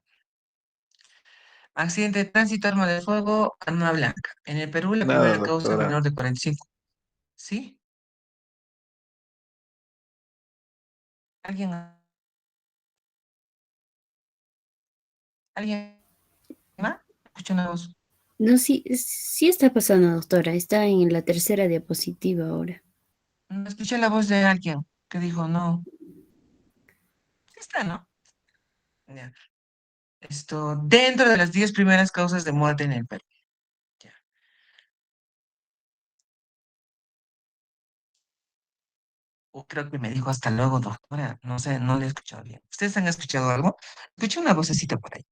Accidente de tránsito, arma de fuego, arma blanca. En el Perú la Nada, primera causa es doctora. menor de 45. ¿Sí? ¿Alguien, alguien más? Escucho una voz. No, sí, sí está pasando, doctora. Está en la tercera diapositiva ahora. No, escuché la voz de alguien que dijo, no, sí está, ¿no? Ya. Esto, dentro de las 10 primeras causas de muerte en el Perú. Ya. O creo que me dijo hasta luego, doctora. No sé, no le he escuchado bien. ¿Ustedes han escuchado algo? Escuché una vocecita por ahí,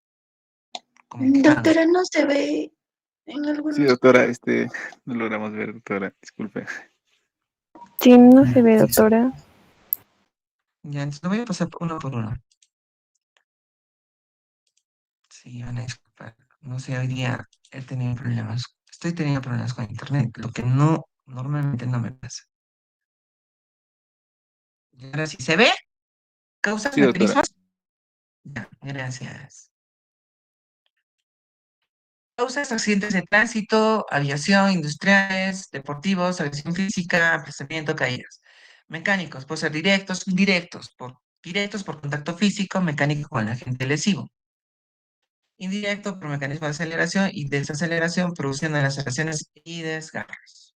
como quejándose. Doctora, no se ve en Sí, algunos. doctora, no logramos ver, doctora, disculpe. Sí, no se Ya, ve, sí, sí. doctora. Ya, entonces lo voy a pasar uno por uno. Sí, van a disculpar. No sé, hoy día he tenido problemas. Estoy teniendo problemas con internet, lo que no, normalmente no me pasa. Y ahora sí, ¿se ve? ¿Causas Sí, doctora. mecanismos? Ya, gracias. Causas accidentes de tránsito, aviación, industriales, deportivos, agresión física, aplastamiento, caídas. Mecánicos, puede ser directos, directos por contacto físico, mecánico con el agente lesivo. Indirecto por mecanismo de aceleración y desaceleración, produciendo aceleraciones y desgarros.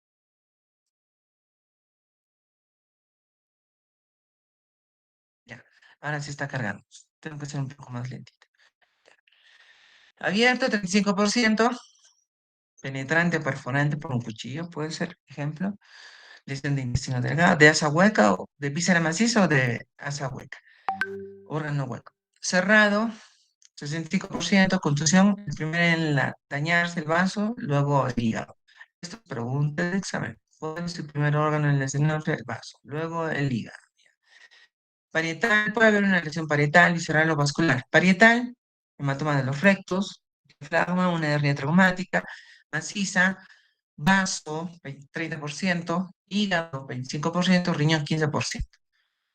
Ya, ahora sí está cargando. Tengo que ser un poco más lentito. Abierto, 35%. Penetrante, perforante por un cuchillo, puede ser, ejemplo. Lesión de intestino delgado, de asa hueca, o de víscera maciza o de asa hueca. Órgano hueco. Cerrado, 65%. Contusión, primero en dañarse el vaso, luego el hígado. Esto es pregunta de examen. ¿Cuál es el primer órgano en lesionarse? El vaso, luego el hígado. Parietal, puede haber una lesión parietal, visceral o vascular. Parietal, hematoma de los rectos, diafragma, una hernia traumática, maciza, vaso, 30%, hígado, 25%, riñón, 15%.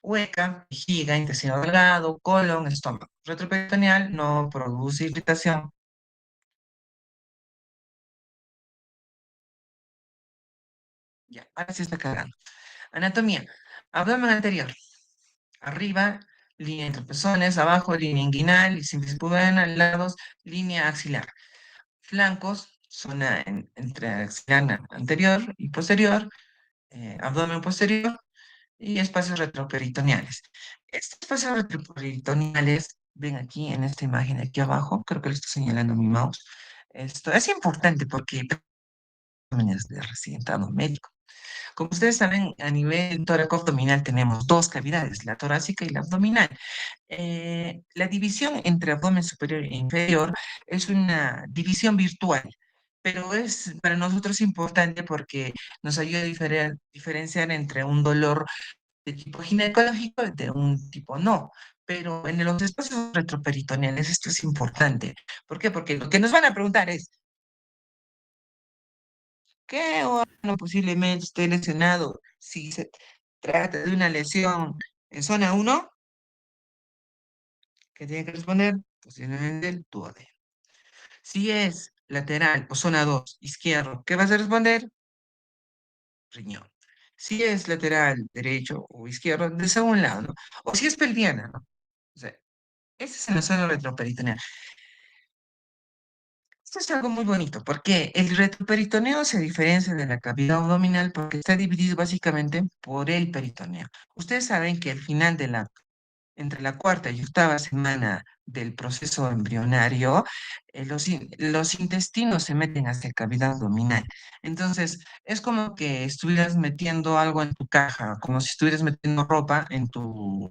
Hueca, vejiga, intestino delgado, colon, estómago. Retroperitoneal no produce irritación. Ya, ahora sí está cargando. Anatomía. Abdomen anterior. Arriba, línea entre pezones, abajo línea inguinal y simple pubescente, lados, línea axilar. Flancos, zona entre axilar anterior y posterior, abdomen posterior y espacios retroperitoneales. Estos espacios retroperitoneales, ven aquí en esta imagen aquí abajo, creo que lo estoy señalando mi mouse. Esto es importante porque exámenes de residentado médico. Como ustedes saben, a nivel tóraco-abdominal tenemos dos cavidades, la torácica y la abdominal. La división entre abdomen superior e inferior es una división virtual, pero es para nosotros importante porque nos ayuda a diferenciar entre un dolor de tipo ginecológico y de un tipo no. Pero en los espacios retroperitoneales esto es importante. ¿Por qué? Porque lo que nos van a preguntar es, ¿qué órgano posiblemente esté lesionado? Si se trata de una lesión en zona uno, que tiene que responder posiblemente el duodeno. Si es lateral o zona 2 izquierdo, ¿qué vas a responder? Riñón. Si es lateral derecho o izquierdo, de segundo lado, ¿no? O si es pelviana, ¿no? O sea, ese es en la zona retroperitoneal. Esto es algo muy bonito, porque el retroperitoneo se diferencia de la cavidad abdominal porque está dividido básicamente por el peritoneo. Ustedes saben que al final de entre la cuarta y octava semana del proceso embrionario, los intestinos se meten hacia la cavidad abdominal. Entonces, es como que estuvieras metiendo algo en tu caja, como si estuvieras metiendo ropa en tu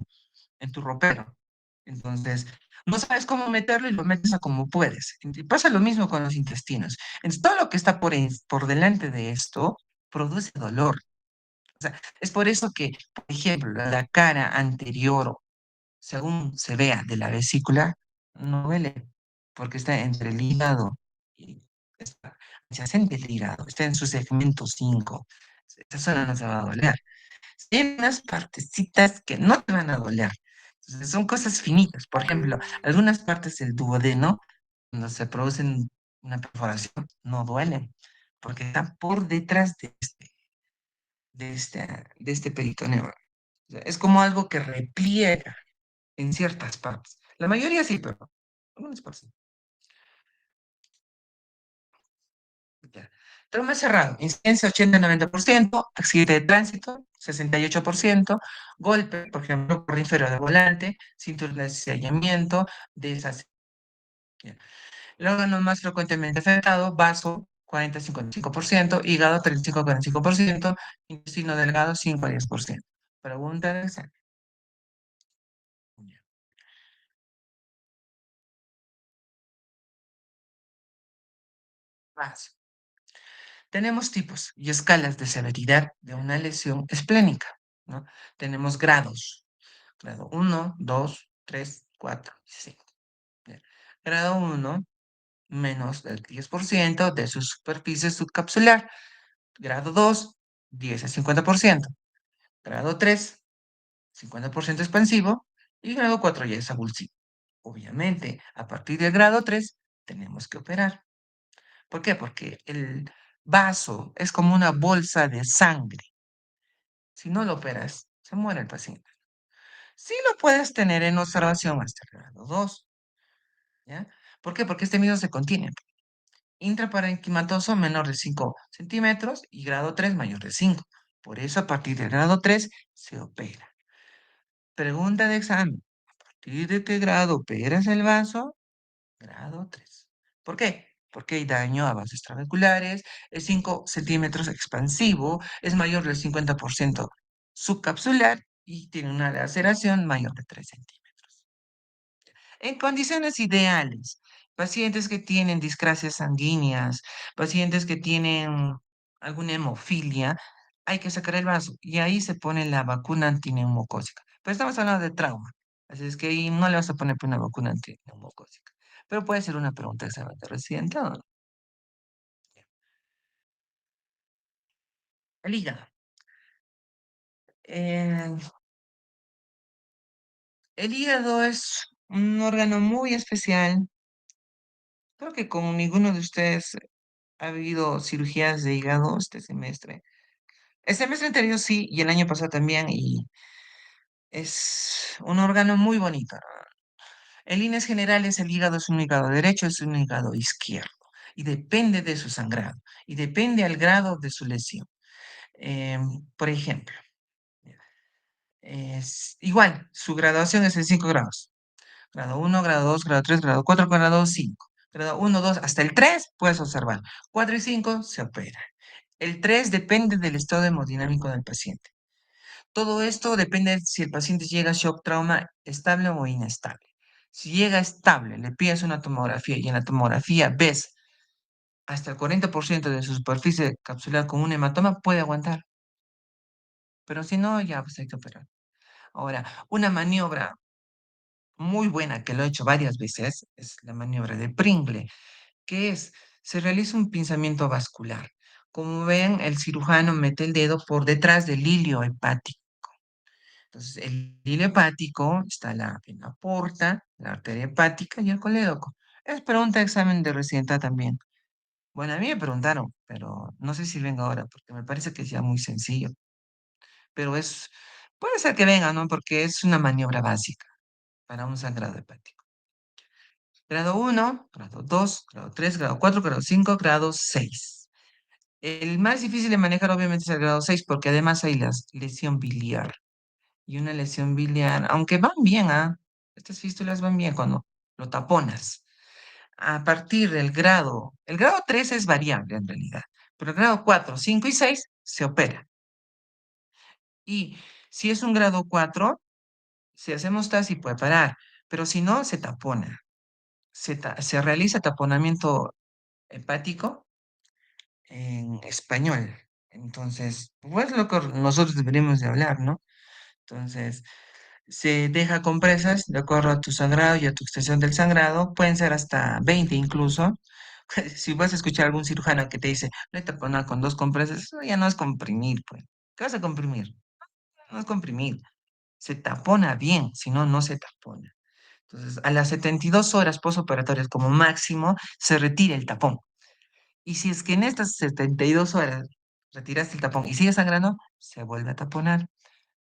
ropero. Entonces, no sabes cómo meterlo y lo metes a como puedes. Y pasa lo mismo con los intestinos. Entonces, todo lo que está por delante de esto produce dolor. O sea, es por eso que, por ejemplo, la cara anterior, según se vea de la vesícula, no duele, porque está entre el hígado y está adyacente al hígado, está en su segmento 5. Esa zona no se va a doler. Tiene unas partecitas que no te van a doler. Entonces, son cosas finitas. Por ejemplo, algunas partes del duodeno, cuando se producen una perforación, no duelen, porque están por detrás de este peritoneo. O sea, es como algo que repliega en ciertas partes. La mayoría sí, pero algunas partes no. Ya. Trauma cerrado, incidencia 80-90%, accidente de tránsito 68%, golpe, por ejemplo, por inferior del volante, cinturón de acellamiento, desacellamiento. El órgano más frecuentemente afectado, vaso 40-55%, hígado 35-45%, intestino delgado 5-10%. Pregunta del examen. Vaso. Tenemos tipos y escalas de severidad de una lesión esplénica, ¿no? Tenemos grados. Grado 1, 2, 3, 4, 5. Bien. Grado 1, menos del 10% de su superficie subcapsular. Grado 2, 10 a 50%. Grado 3, 50% expansivo. Y grado 4 ya es avulsivo. Obviamente, a partir del grado 3, tenemos que operar. ¿Por qué? Porque el vaso es como una bolsa de sangre. Si no lo operas, se muere el paciente. Sí lo puedes tener en observación hasta el grado 2, ¿ya? ¿Por qué? Porque este mismo se contiene. Intraparenquimatoso menor de 5 centímetros y grado 3 mayor de 5. Por eso a partir del grado 3 se opera. Pregunta de examen. ¿A partir de qué grado operas el vaso? Grado 3. ¿Por qué? Porque hay daño a vasos extravasculares, es 5 centímetros expansivo, es mayor del 50% subcapsular y tiene una laceración mayor de 3 centímetros. En condiciones ideales, pacientes que tienen discrasias sanguíneas, pacientes que tienen alguna hemofilia, hay que sacar el vaso y ahí se pone la vacuna antineumocócica. Pero estamos hablando de trauma, así es que ahí no le vas a poner una vacuna antineumocócica. Pero puede ser una pregunta examen de residente, ¿no? El hígado. Eh, el hígado es un órgano muy especial. Creo que con ninguno de ustedes ha habido cirugías de hígado este semestre. El semestre anterior sí, y el año pasado también, y Es un órgano muy bonito. En líneas generales, el hígado es un hígado derecho, es un hígado izquierdo. Y depende de su sangrado. Y depende al grado de su lesión. Por ejemplo, igual, su graduación es en 5 grados. Grado uno, grado 2, grado 3, grado 4, grado 5. Grado uno, 2, hasta el 3 puedes observar. 4 y 5 se opera. El 3 depende del estado hemodinámico del paciente. Todo esto depende si el paciente llega a shock trauma estable o inestable. Si llega estable, le pides una tomografía y en la tomografía ves hasta el 40% de su superficie capsular con un hematoma, puede aguantar. Pero si no, ya pues hay que operar. Ahora, una maniobra muy buena que lo he hecho varias veces es la maniobra de Pringle, que es, se realiza un pinzamiento vascular. Como ven, el cirujano mete el dedo por detrás del hilio hepático. Entonces, el hilo hepático está en la porta, la arteria hepática y el colédoco. Es pregunta de examen de residenta también. Bueno, a mí me preguntaron, pero no sé si venga ahora, porque me parece que es ya muy sencillo. Pero puede ser que venga, ¿no? Porque es una maniobra básica para un sangrado hepático. Grado uno, grado 2, grado 3, grado 4, grado 5, grado 6. El más difícil de manejar obviamente es el grado 6 porque además hay la lesión biliar. Y una lesión biliar, aunque van bien, ¿ah? Estas fístulas van bien cuando lo taponas. A partir el grado 3 es variable en realidad, pero el grado 4, 5 y 6 se opera. Y si es un grado 4, si hacemos TASI puede parar, pero si no, se tapona. Se realiza taponamiento hepático en español. Entonces, pues lo que nosotros deberíamos de hablar, ¿no? Entonces, se deja compresas de acuerdo a tu sangrado y a tu extensión del sangrado, pueden ser hasta 20 incluso. Si vas a escuchar a algún cirujano que te dice, no hay taponar con 2 compresas, eso ya no es comprimir, pues. ¿Qué vas a comprimir? No es comprimir. Se tapona bien, si no, no se tapona. Entonces, a las 72 horas postoperatorias como máximo, se retira el tapón. Y si es que en estas 72 horas retiraste el tapón y sigue sangrando, se vuelve a taponar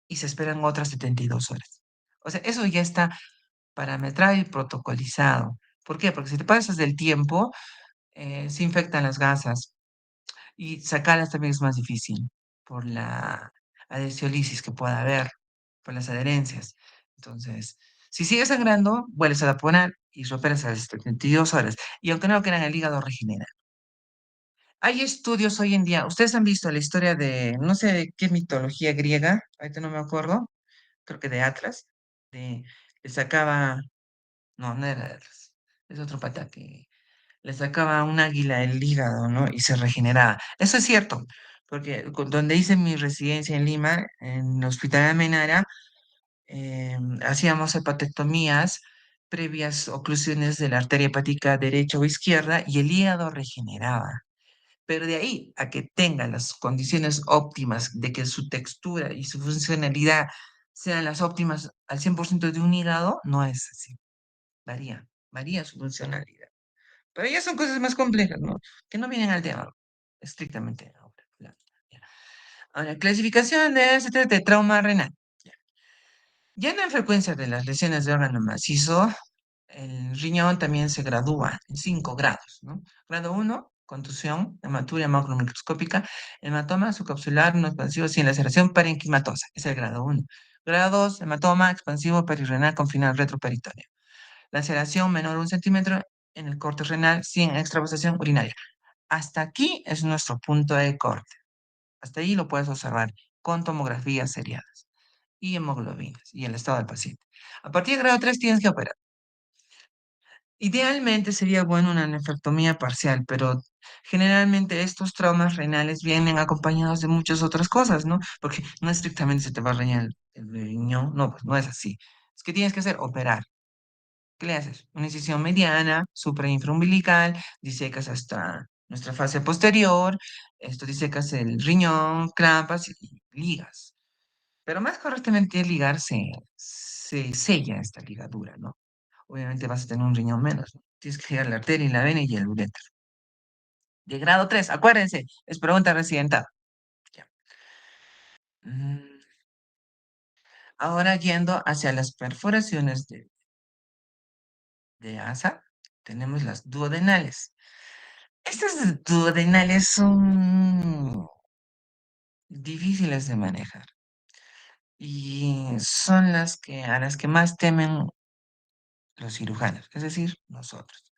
y se esperan otras 72 horas. O sea, eso ya está parametrado y protocolizado. ¿Por qué? Porque si te pasas del tiempo, se infectan las gasas y sacarlas también es más difícil por la adhesiolisis que pueda haber, por las adherencias. Entonces, si sigue sangrando, vuelves a taponar y reoperas a las 72 horas. Y aunque no lo quieran, el hígado regenera. Hay estudios hoy en día, ustedes han visto la historia de, no sé de qué mitología griega, ahorita no me acuerdo, creo que de Atlas, de, le sacaba, no, no era de Atlas, es otro pata que le sacaba a un águila el hígado, ¿no? Y se regeneraba. Eso es cierto, porque donde hice mi residencia en Lima, en el Hospital de Amenara, hacíamos hepatectomías previas oclusiones de la arteria hepática derecha o izquierda y el hígado regeneraba. Pero de ahí a que tenga las condiciones óptimas de que su textura y su funcionalidad sean las óptimas al 100% de un hígado, no es así. Varía su funcionalidad. Pero ya son cosas más complejas, ¿no? Que no vienen al tema estrictamente ahora. Ya. Ahora, clasificación de trauma renal. Ya. Ya en la frecuencia de las lesiones de órgano macizo, el riñón también se gradúa en 5 grados, ¿no? Grado uno, contusión, hematuria macromicroscópica, hematoma subcapsular no expansivo sin laceración parenquimatosa, es el grado uno. Grado 2, hematoma expansivo perirrenal con final retroperitoneo. Laceración menor a 1 centímetro en el corte renal sin extravasación urinaria. Hasta aquí es nuestro punto de corte. Hasta ahí lo puedes observar con tomografías seriadas y hemoglobinas y el estado del paciente. A partir de grado 3 tienes que operar. Idealmente sería bueno una nefrectomía parcial, pero generalmente estos traumas renales vienen acompañados de muchas otras cosas, ¿no? Porque no estrictamente se te va a reñir el riñón, no, pues no es así. Es que tienes que hacer operar. ¿Qué le haces? Una incisión mediana, suprainfraumbilical, disecas hasta nuestra fase posterior, esto disecas el riñón, clampas y ligas. Pero más correctamente ligar se sella esta ligadura, ¿no? Obviamente vas a tener un riñón menos, ¿no? Tienes que ligar la arteria y la vena y el uréter. De grado 3, acuérdense, es pregunta reciente. Ya. Mm, Ahora yendo hacia las perforaciones de asa, tenemos las duodenales. Estas duodenales son difíciles de manejar y son a las que más temen los cirujanos, es decir, nosotros.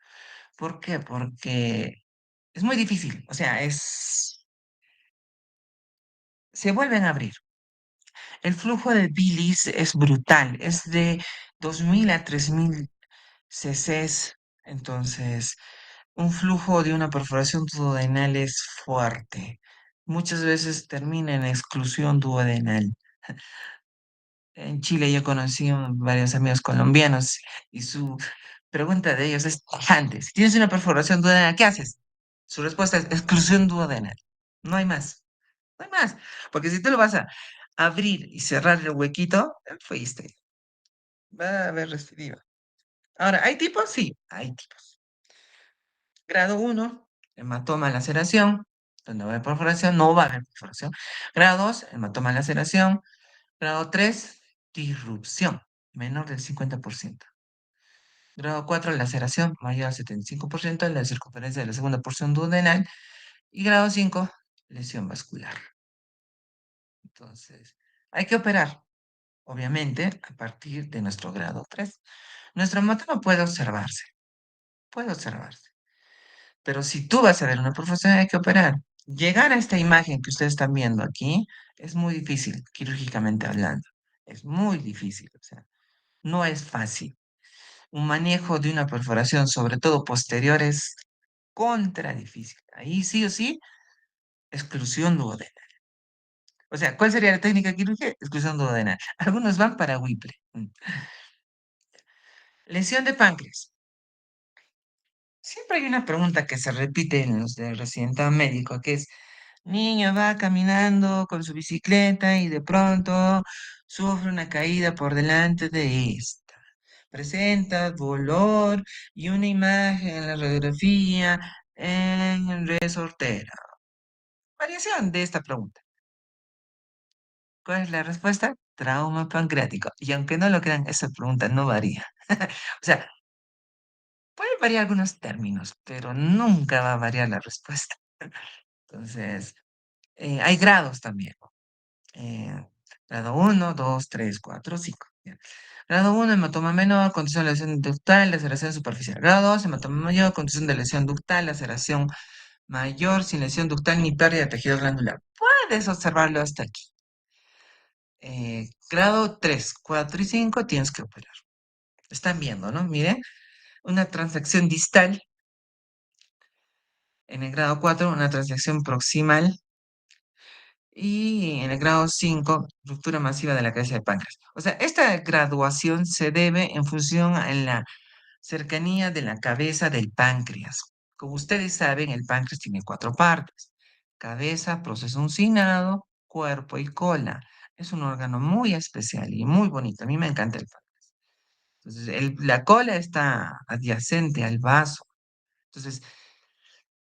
¿Por qué? Porque es muy difícil, o sea, se vuelven a abrir. El flujo de bilis es brutal, es de 2000 a 3000 cc's, entonces un flujo de una perforación duodenal es fuerte. Muchas veces termina en exclusión duodenal. En Chile yo conocí varios amigos colombianos y su pregunta de ellos es tajante. Si tienes una perforación duodenal, ¿qué haces? Su respuesta es exclusión duodenal. No hay más. No hay más. Porque si tú lo vas a abrir y cerrar el huequito, fuiste. Va a haber recidiva. Ahora, ¿hay tipos? Sí, hay tipos. Grado uno, hematoma laceración, donde va a haber perforación, no va a haber perforación. Grado 2, hematoma laceración. Grado 3, disrupción, menor del 50%. Grado 4, laceración, mayor al 75% en la circunferencia de la segunda porción duodenal. Y grado 5, lesión vascular. Entonces, hay que operar, obviamente, a partir de nuestro grado 3. Nuestro hematoma puede observarse. Pero si tú vas a ver una perforación, hay que operar. Llegar a esta imagen que ustedes están viendo aquí es muy difícil, quirúrgicamente hablando. Es muy difícil, o sea, no es fácil. Un manejo de una perforación, sobre todo posterior, es contra difícil. Ahí sí o sí, exclusión duodenal. O sea, ¿cuál sería la técnica quirúrgica? Exclusión duodenal. Algunos van para Whipple. Lesión de páncreas. Siempre hay una pregunta que se repite en los de residente médico, que es, niño va caminando con su bicicleta y de pronto sufre una caída por delante de esta. Presenta dolor y una imagen en la radiografía en resortera. Variación de esta pregunta. ¿Cuál es la respuesta? Trauma pancreático. Y aunque no lo crean, esa pregunta no varía. O sea, puede variar algunos términos, pero nunca va a variar la respuesta. Entonces, hay grados también. eh, grado uno, 2, 3, 4, 5. Grado uno, hematoma menor, condición de lesión ductal, laceración superficial. Grado 2, hematoma mayor, condición de lesión ductal, laceración mayor, sin lesión ductal ni pérdida de tejido glandular. Puedes observarlo hasta aquí. Grado 3, 4 y 5 tienes que operar. Están viendo, ¿no? Miren, una transacción distal. En el grado 4, una transacción proximal. Y en el grado 5, ruptura masiva de la cabeza de páncreas. O sea, esta graduación se debe en función a la cercanía de la cabeza del páncreas. Como ustedes saben, el páncreas tiene cuatro partes: cabeza, proceso uncinado, cuerpo y cola. Es un órgano muy especial y muy bonito. A mí me encanta el páncreas. Entonces, la cola está adyacente al vaso. Entonces,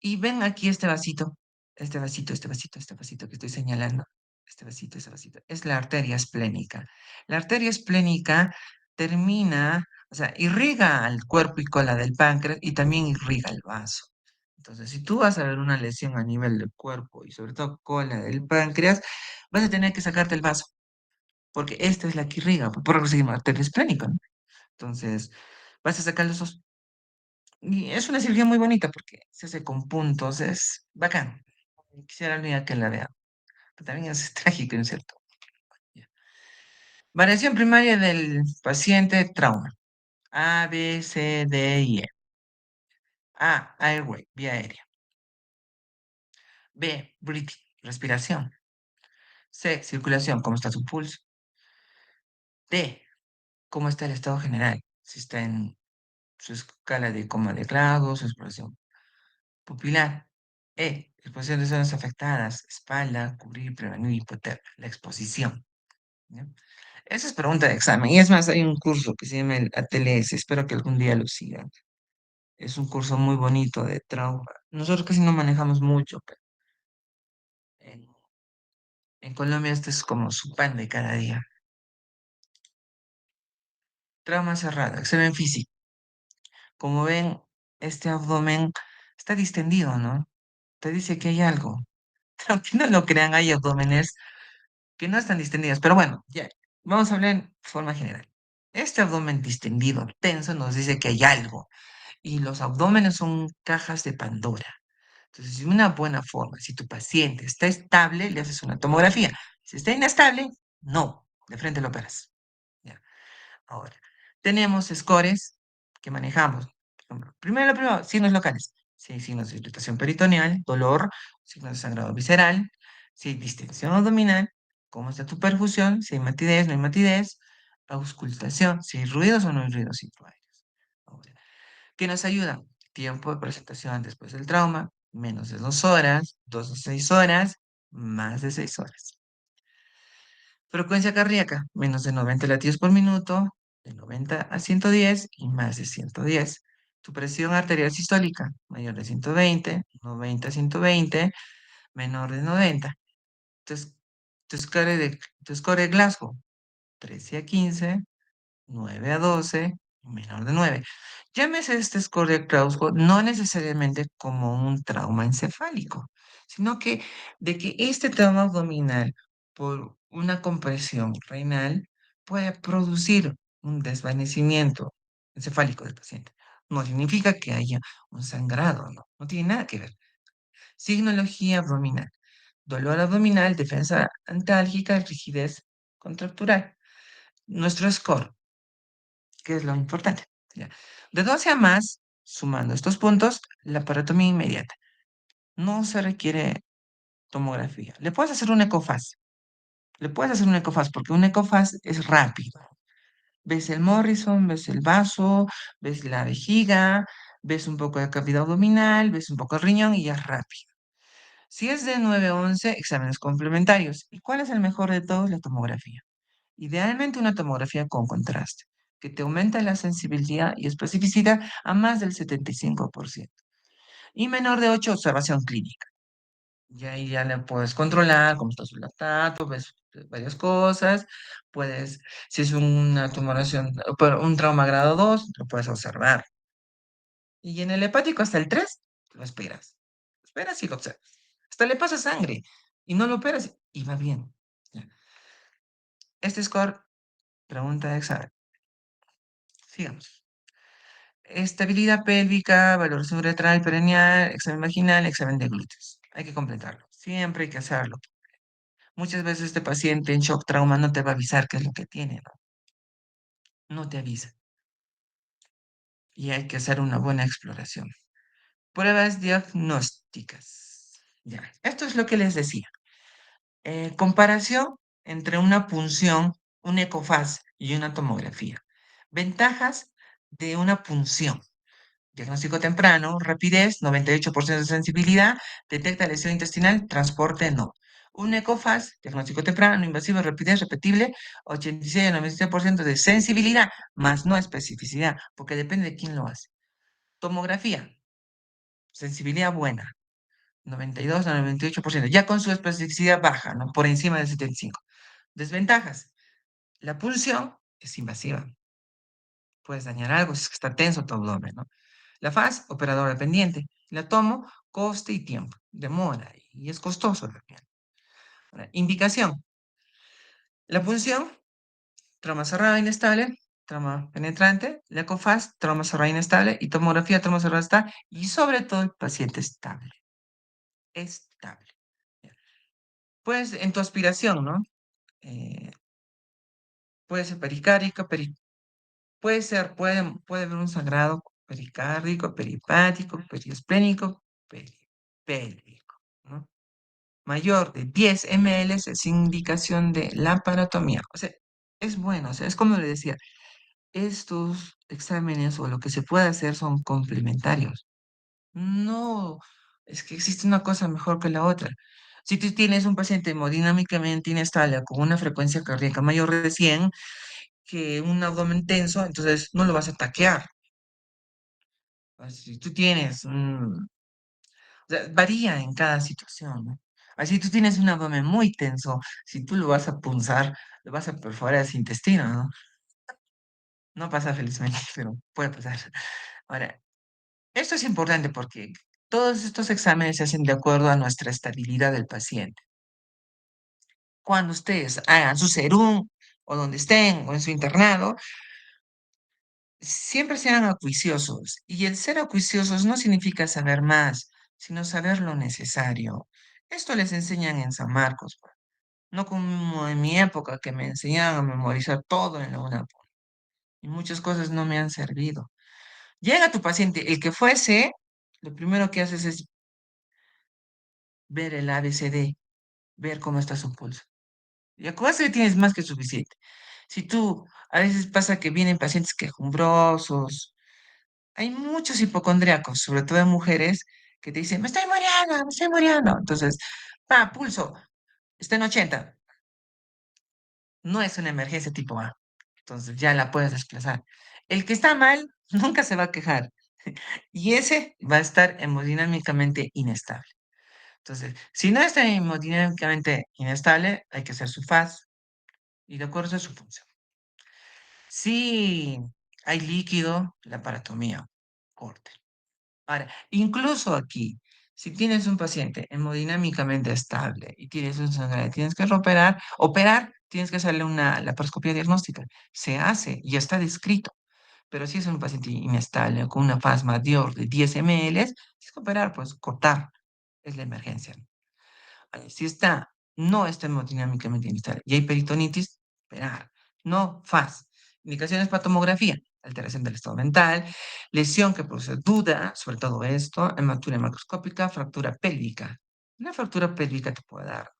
y ven aquí este vasito que estoy señalando. Este vasito. Es la arteria esplénica. La arteria esplénica termina, o sea, irriga al cuerpo y cola del páncreas y también irriga el vaso. Entonces, si tú vas a ver una lesión a nivel del cuerpo y sobre todo cola del páncreas, vas a tener que sacarte el vaso, porque esta es la que irriga, por eso se llama arteria esplénica, ¿no? Entonces, vas a sacar los dos. Y es una cirugía muy bonita porque se hace con puntos, es bacán. Quisiera algún día que la vea, pero también es trágico, ¿no es cierto? Ya. Variación primaria del paciente, trauma. A, B, C, D y E. A, airway, vía aérea. B, breathing, respiración. C, circulación, cómo está su pulso. D, cómo está el estado general, si está en su escala de coma de grado, su exploración pupilar. Exposición de zonas afectadas, espalda, cubrir, prevenir hipotermia, la exposición. ¿Ya? Esa es pregunta de examen. Y es más, hay un curso que se llama el ATLS, espero que algún día lo sigan. Es un curso muy bonito de trauma. Nosotros casi no manejamos mucho, pero en, en Colombia este es como su pan de cada día. Trauma cerrado, examen físico. Como ven, este abdomen está distendido, ¿no? Te dice que hay algo. Aunque no lo crean, hay abdómenes que no están distendidos. Pero bueno, ya, vamos a hablar en forma general. Este abdomen distendido, tenso, nos dice que hay algo. Y los abdómenes son cajas de Pandora. Entonces, de una buena forma, si tu paciente está estable, le haces una tomografía. Si está inestable, no, de frente lo operas. ¿Ya? Ahora, tenemos scores que manejamos. Por ejemplo, primero, signos locales. Si hay signos de irritación peritoneal, dolor, signos de sangrado visceral, si hay distensión abdominal, cómo está tu perfusión, si hay matidez, no hay matidez, auscultación, si hay ruidos o no hay ruidos intraoráneos. Ahora, ¿qué nos ayuda? Tiempo de presentación después del trauma, menos de 2 horas, 2 a 6 horas, más de 6 horas. Frecuencia cardíaca, menos de 90 latidos por minuto, de 90 a 110 y más de 110. Tu presión arterial sistólica, mayor de 120, 90 a 120, menor de 90. Tu, tu score de Glasgow, 13 a 15, 9 a 12, menor de 9. Llámese este score de Glasgow no necesariamente como un trauma encefálico, sino que de que este trauma abdominal por una compresión renal puede producir un desvanecimiento encefálico del paciente. No significa que haya un sangrado, no, no tiene nada que ver. Signología abdominal, dolor abdominal, defensa antálgica, rigidez contractural. Nuestro score, que es lo importante. ¿Ya? De 12 a más, sumando estos puntos, la paratomía inmediata. No se requiere tomografía. Le puedes hacer un ecofaz. Le puedes hacer un ecofaz porque un ecofaz es rápido. Ves el Morrison, ves el vaso, ves la vejiga, ves un poco de cavidad abdominal, ves un poco el riñón y ya es rápido. Si es de 9 a 11, exámenes complementarios. ¿Y cuál es el mejor de todos? La tomografía. Idealmente una tomografía con contraste, que te aumenta la sensibilidad y especificidad a más del 75%. Y menor de 8, observación clínica. Y ahí ya le puedes controlar cómo está su lactato, ves varias cosas. Puedes, si es una tumoración, pero un trauma grado 2, lo puedes observar. Y en el hepático hasta el 3, lo esperas. Lo esperas y lo observas. Hasta le pasa sangre y no lo operas y va bien. Ya. Este score, pregunta de examen. Sigamos. Estabilidad pélvica, valoración uretral perineal, examen vaginal, examen de glúteos. Hay que completarlo. Siempre hay que hacerlo. Muchas veces este paciente en shock trauma no te va a avisar qué es lo que tiene, ¿no? No te avisa. Y hay que hacer una buena exploración. Pruebas diagnósticas. Ya, esto es lo que les decía. Comparación entre una punción, un ecofaz y una tomografía. Ventajas de una punción. Diagnóstico temprano, rapidez, 98% de sensibilidad, detecta lesión intestinal, transporte no. Un ecofaz, diagnóstico temprano, invasivo, rapidez, repetible, 86 a 97% de sensibilidad, más no especificidad, porque depende de quién lo hace. Tomografía, sensibilidad buena, 92 a 98%, ya con su especificidad baja, ¿no? Por encima del 75. Desventajas, la punción es invasiva, puedes dañar algo si es que está tenso tu abdomen, ¿no? La faz, operador dependiente. La tomo, coste y tiempo. Demora y es costoso también. Ahora, indicación. La punción, trauma cerrado inestable, trauma penetrante. La ecofaz, trauma cerrado inestable. Y tomografía, trauma cerrado estable. Y sobre todo, el paciente estable. Estable. Pues en tu aspiración, ¿no? Eh, puede ser pericárdico, puede haber un sangrado pericárdico, peripático, periesplénico, peripélvico, ¿no? Mayor de 10 ml es indicación de laparotomía. O sea, es bueno, o sea, es como le decía, estos exámenes o lo que se puede hacer son complementarios. No, es que existe una cosa mejor que la otra. Si tú tienes un paciente hemodinámicamente inestable con una frecuencia cardíaca mayor de 100 que un abdomen tenso, entonces no lo vas a taquear. Si tú tienes o sea, varía en cada situación, ¿no? Así tú tienes un abdomen muy tenso, si tú lo vas a punzar, lo vas a perforar ese intestino, ¿no? No pasa felizmente, pero puede pasar. Ahora, esto es importante porque todos estos exámenes se hacen de acuerdo a nuestra estabilidad del paciente. Cuando ustedes hagan su serum o donde estén o en su internado, siempre sean acuiciosos. Y el ser acuiciosos no significa saber más, sino saber lo necesario. Esto les enseñan en San Marcos, pues. No como en mi época que me enseñaban a memorizar todo en la UNAP. Y muchas cosas no me han servido. Llega tu paciente, el que fuese, lo primero que haces es ver el ABCD, ver cómo está su pulso. Y con eso ya tienes más que suficiente. Si tú, a veces pasa que vienen pacientes quejumbrosos, hay muchos hipocondríacos, sobre todo en mujeres, que te dicen, me estoy muriendo, me estoy muriendo. Entonces, pulso, está en 80. No es una emergencia tipo A. Entonces ya la puedes desplazar. El que está mal nunca se va a quejar. Y ese va a estar hemodinámicamente inestable. Entonces, si no está hemodinámicamente inestable, hay que hacer su faz y de acuerdo a su función. Si hay líquido, la paratomía, corte. Ahora, incluso aquí, si tienes un paciente hemodinámicamente estable y tienes un sangrado, tienes que operar, tienes que hacerle una laparoscopia diagnóstica. Se hace, ya está descrito. Pero si es un paciente inestable con una faz mayor de 10 ml, tienes que operar, pues cortar. Es la emergencia. Si no está hemodinámicamente inestable y hay peritonitis, operar. No faz. Indicaciones para tomografía, alteración del estado mental, lesión que produce duda sobre todo esto, hematura macroscópica, fractura pélvica. Una fractura pélvica te puede dar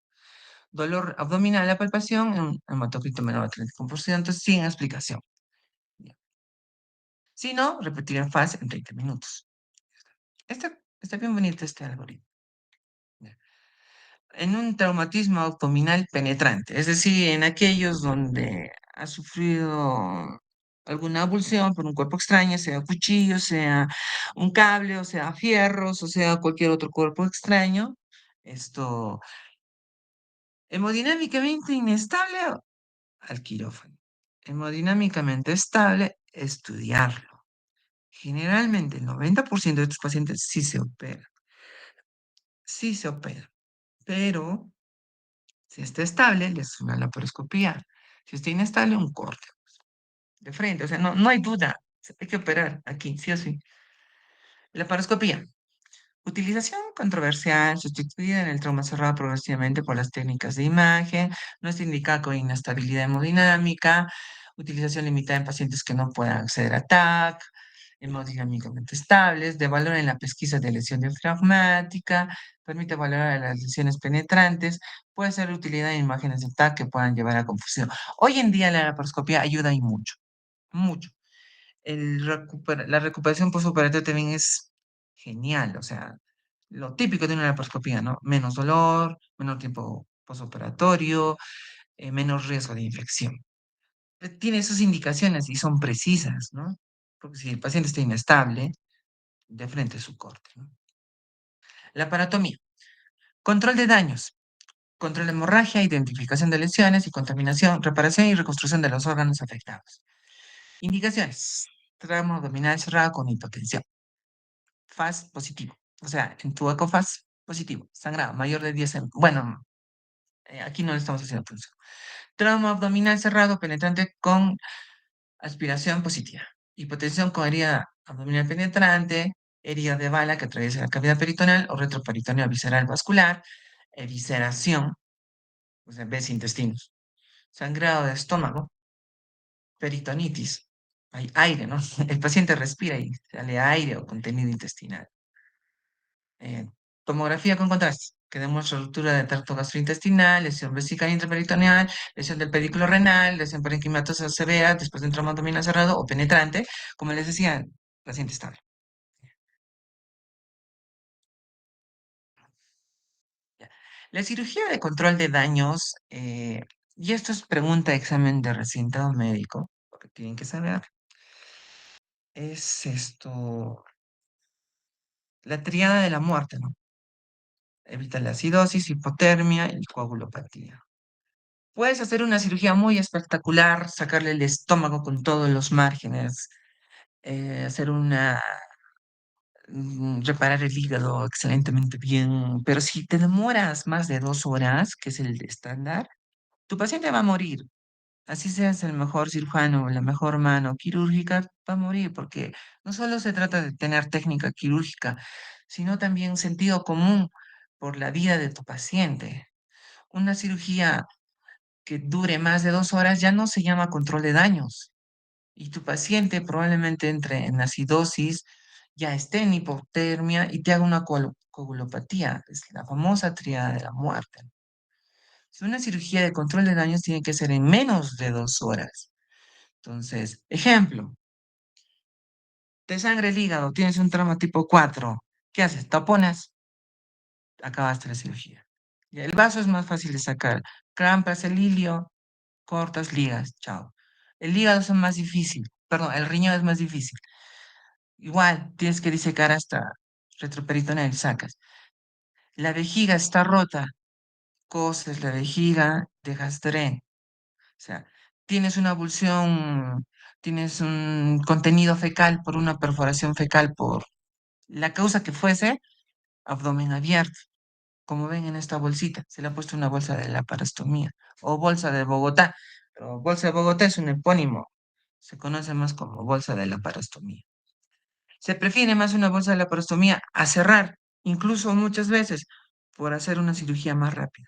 dolor abdominal, la palpación, un hematocrito menor a 30% sin explicación. Si no, repetir en fase en 30 minutos. Está bien bonito este algoritmo. En un traumatismo abdominal penetrante, es decir, en aquellos donde ha sufrido alguna abulsión por un cuerpo extraño, sea cuchillo, sea un cable, o sea fierros, o sea cualquier otro cuerpo extraño, esto hemodinámicamente inestable al quirófano. Hemodinámicamente estable, estudiarlo. Generalmente el 90% de estos pacientes sí se operan, pero si está estable, le haces una laparoscopía. Si está inestable, un corte de frente. O sea, no hay duda. Hay que operar aquí, sí o sí. Laparoscopía. Utilización controversial, sustituida en el trauma cerrado progresivamente por las técnicas de imagen. No está indicada con inestabilidad hemodinámica. Utilización limitada en pacientes que no puedan acceder a TAC. Hemodinámicamente estables. De valor en la pesquisa de lesión diafragmática. Permite valorar las lesiones penetrantes. Puede ser de utilidad en imágenes de TAC que puedan llevar a confusión. Hoy en día la laparoscopía ayuda y mucho. Mucho. La recuperación postoperatoria también es genial, o sea, lo típico de una laparoscopía, ¿no? Menos dolor, menor tiempo postoperatorio, menos riesgo de infección. Tiene esas indicaciones y son precisas, ¿no? Porque si el paciente está inestable, de frente a su corte, ¿no? La paratomía. Control de daños, control de hemorragia, identificación de lesiones y contaminación, reparación y reconstrucción de los órganos afectados. Indicaciones. Tramo abdominal cerrado con hipotensión. Faz positivo. O sea, en tu ecofaz positivo. Sangrado mayor de 10 Bueno, aquí no le estamos haciendo punción. Trauma abdominal cerrado penetrante con aspiración positiva. Hipotensión con herida abdominal penetrante, herida de bala que atraviesa la cavidad peritoneal o retroperitoneal visceral vascular, evisceración, o sea, ves intestinos. Sangrado de estómago, peritonitis. Hay aire, ¿no? El paciente respira y sale aire o contenido intestinal. eh, Tomografía con contraste, que demuestra ruptura de tracto gastrointestinal, lesión vesical intraperitoneal, lesión del pedículo renal, lesión parenquimatosa severa después de un trauma abdominal cerrado o penetrante, como les decía, paciente estable. Ya. La cirugía de control de daños, y esto es pregunta de examen de residentado médico, porque tienen que saber, es esto, la triada de la muerte, ¿no? Evita la acidosis, hipotermia y coagulopatía. Puedes hacer una cirugía muy espectacular, sacarle el estómago con todos los márgenes, hacer reparar el hígado excelentemente bien, pero si te demoras más de 2 horas, que es el estándar, tu paciente va a morir. Así seas el mejor cirujano o la mejor mano quirúrgica, va a morir, porque no solo se trata de tener técnica quirúrgica, sino también sentido común por la vida de tu paciente. Una cirugía que dure más de 2 horas ya no se llama control de daños y tu paciente probablemente entre en acidosis, ya esté en hipotermia y te haga una coagulopatía, es la famosa triada de la muerte. Si una cirugía de control de daños tiene que ser en menos de 2 horas. Entonces, ejemplo, te sangra el hígado, tienes un trauma tipo 4, ¿qué haces? Taponas, acabaste la cirugía. Y el vaso es más fácil de sacar. Crampas el ilio, cortas, ligas, chao. El hígado es más difícil, perdón, el riñón es más difícil. Igual, tienes que disecar hasta retroperitoneal, sacas. La vejiga está rota, coses la vejiga, dejas dren. O sea, tienes una abulsión, tienes un contenido fecal por una perforación fecal por la causa que fuese, abdomen abierto. Como ven en esta bolsita, se le ha puesto una bolsa de laparostomía o bolsa de Bogotá, pero bolsa de Bogotá es un epónimo, se conoce más como bolsa de laparostomía. Se prefiere más una bolsa de laparostomía a cerrar, incluso muchas veces, por hacer una cirugía más rápida.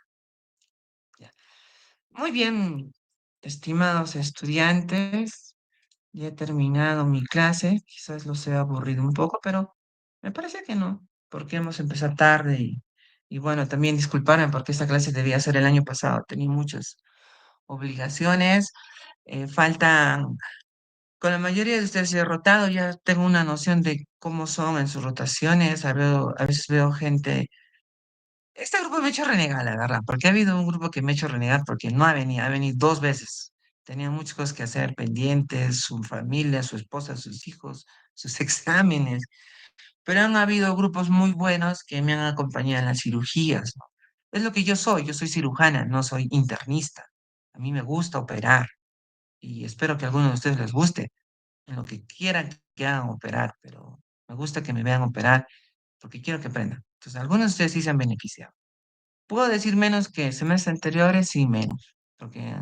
Ya. Muy bien, estimados estudiantes, ya he terminado mi clase, quizás los he aburrido un poco, pero me parece que no, porque hemos empezado tarde y bueno, también disculparme porque esta clase debía ser el año pasado, tenía muchas obligaciones, faltan, con la mayoría de ustedes he rotado, ya tengo una noción de cómo son en sus rotaciones, a veces veo gente, este grupo me ha hecho renegar, la verdad, porque ha habido un grupo que me ha hecho renegar porque no ha venido 2 veces. Tenía muchas cosas que hacer pendientes, su familia, su esposa, sus hijos, sus exámenes. Pero han habido grupos muy buenos que me han acompañado en las cirugías, ¿no? Es lo que yo soy cirujana, no soy internista. A mí me gusta operar y espero que a algunos de ustedes les guste, en lo que quieran que hagan operar, pero me gusta que me vean operar porque quiero que aprendan. Entonces, algunos de ustedes sí se han beneficiado. Puedo decir menos que semestres anteriores, sí menos, porque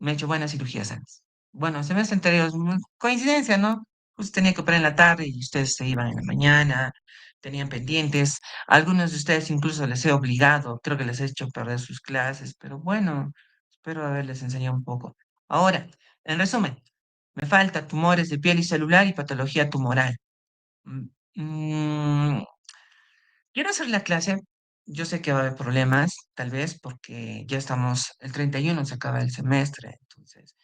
me he hecho buenas cirugías antes. Bueno, semestres anteriores, coincidencia, ¿no? Pues tenía que operar en la tarde y ustedes se iban en la mañana, tenían pendientes. Algunos de ustedes incluso les he obligado, creo que les he hecho perder sus clases, pero bueno, espero haberles enseñado un poco. Ahora, en resumen, me falta tumores de piel y celular y patología tumoral. Mm, mm, Quiero hacer la clase. Yo sé que va a haber problemas, tal vez, porque ya estamos, el 31 se acaba el semestre, entonces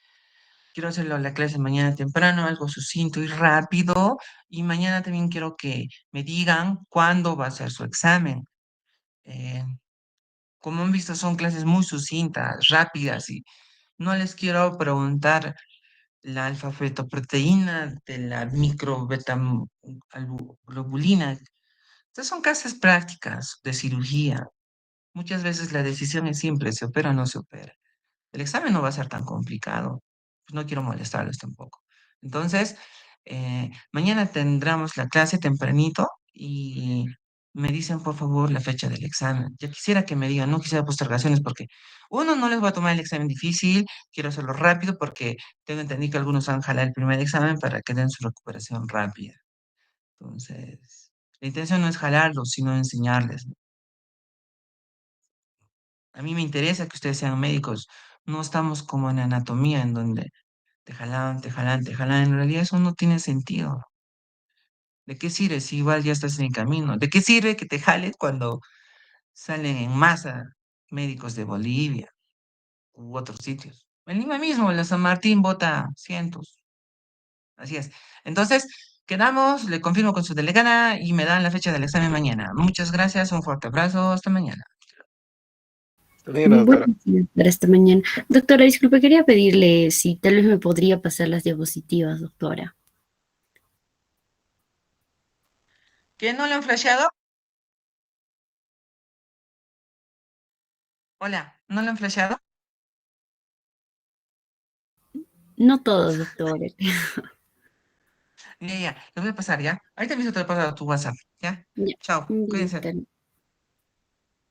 quiero hacerlo la clase mañana temprano, algo sucinto y rápido, y mañana también quiero que me digan cuándo va a ser su examen. Eh, como han visto, son clases muy sucintas, rápidas, y no les quiero preguntar la alfa-fetoproteína de la microbeta-globulina. Estas son clases prácticas de cirugía. Muchas veces la decisión es simple, se opera o no se opera. El examen no va a ser tan complicado, pues no quiero molestarles tampoco. Entonces, mañana tendremos la clase tempranito y me dicen por favor la fecha del examen. Ya quisiera que me digan, no quisiera postergaciones porque uno, no les voy a tomar el examen difícil, quiero hacerlo rápido porque tengo entendido que algunos van a jalar el primer examen para que den su recuperación rápida. Entonces, la intención no es jalarlos, sino enseñarles. A mí me interesa que ustedes sean médicos. No estamos como en anatomía, en donde te jalan, te jalan, te jalan. En realidad eso no tiene sentido. ¿De qué sirve si igual ya estás en el camino? ¿De qué sirve que te jalen cuando salen en masa médicos de Bolivia u otros sitios? En Lima mismo, la San Martín vota cientos. Así es. Entonces, quedamos, le confirmo con su delegada y me dan la fecha del examen mañana. Muchas gracias, un fuerte abrazo, hasta mañana. Está bien, doctora. Bueno, sí, para esta mañana. Doctora, disculpe, quería pedirle si tal vez me podría pasar las diapositivas, doctora. ¿Qué no lo han flasheado? Hola, ¿no lo han flasheado? No todos, doctor. Ya, lo voy a pasar, ¿ya? Ahorita mismo te lo paso a tu WhatsApp, ¿ya? Ya, Chao, ya cuídense. está.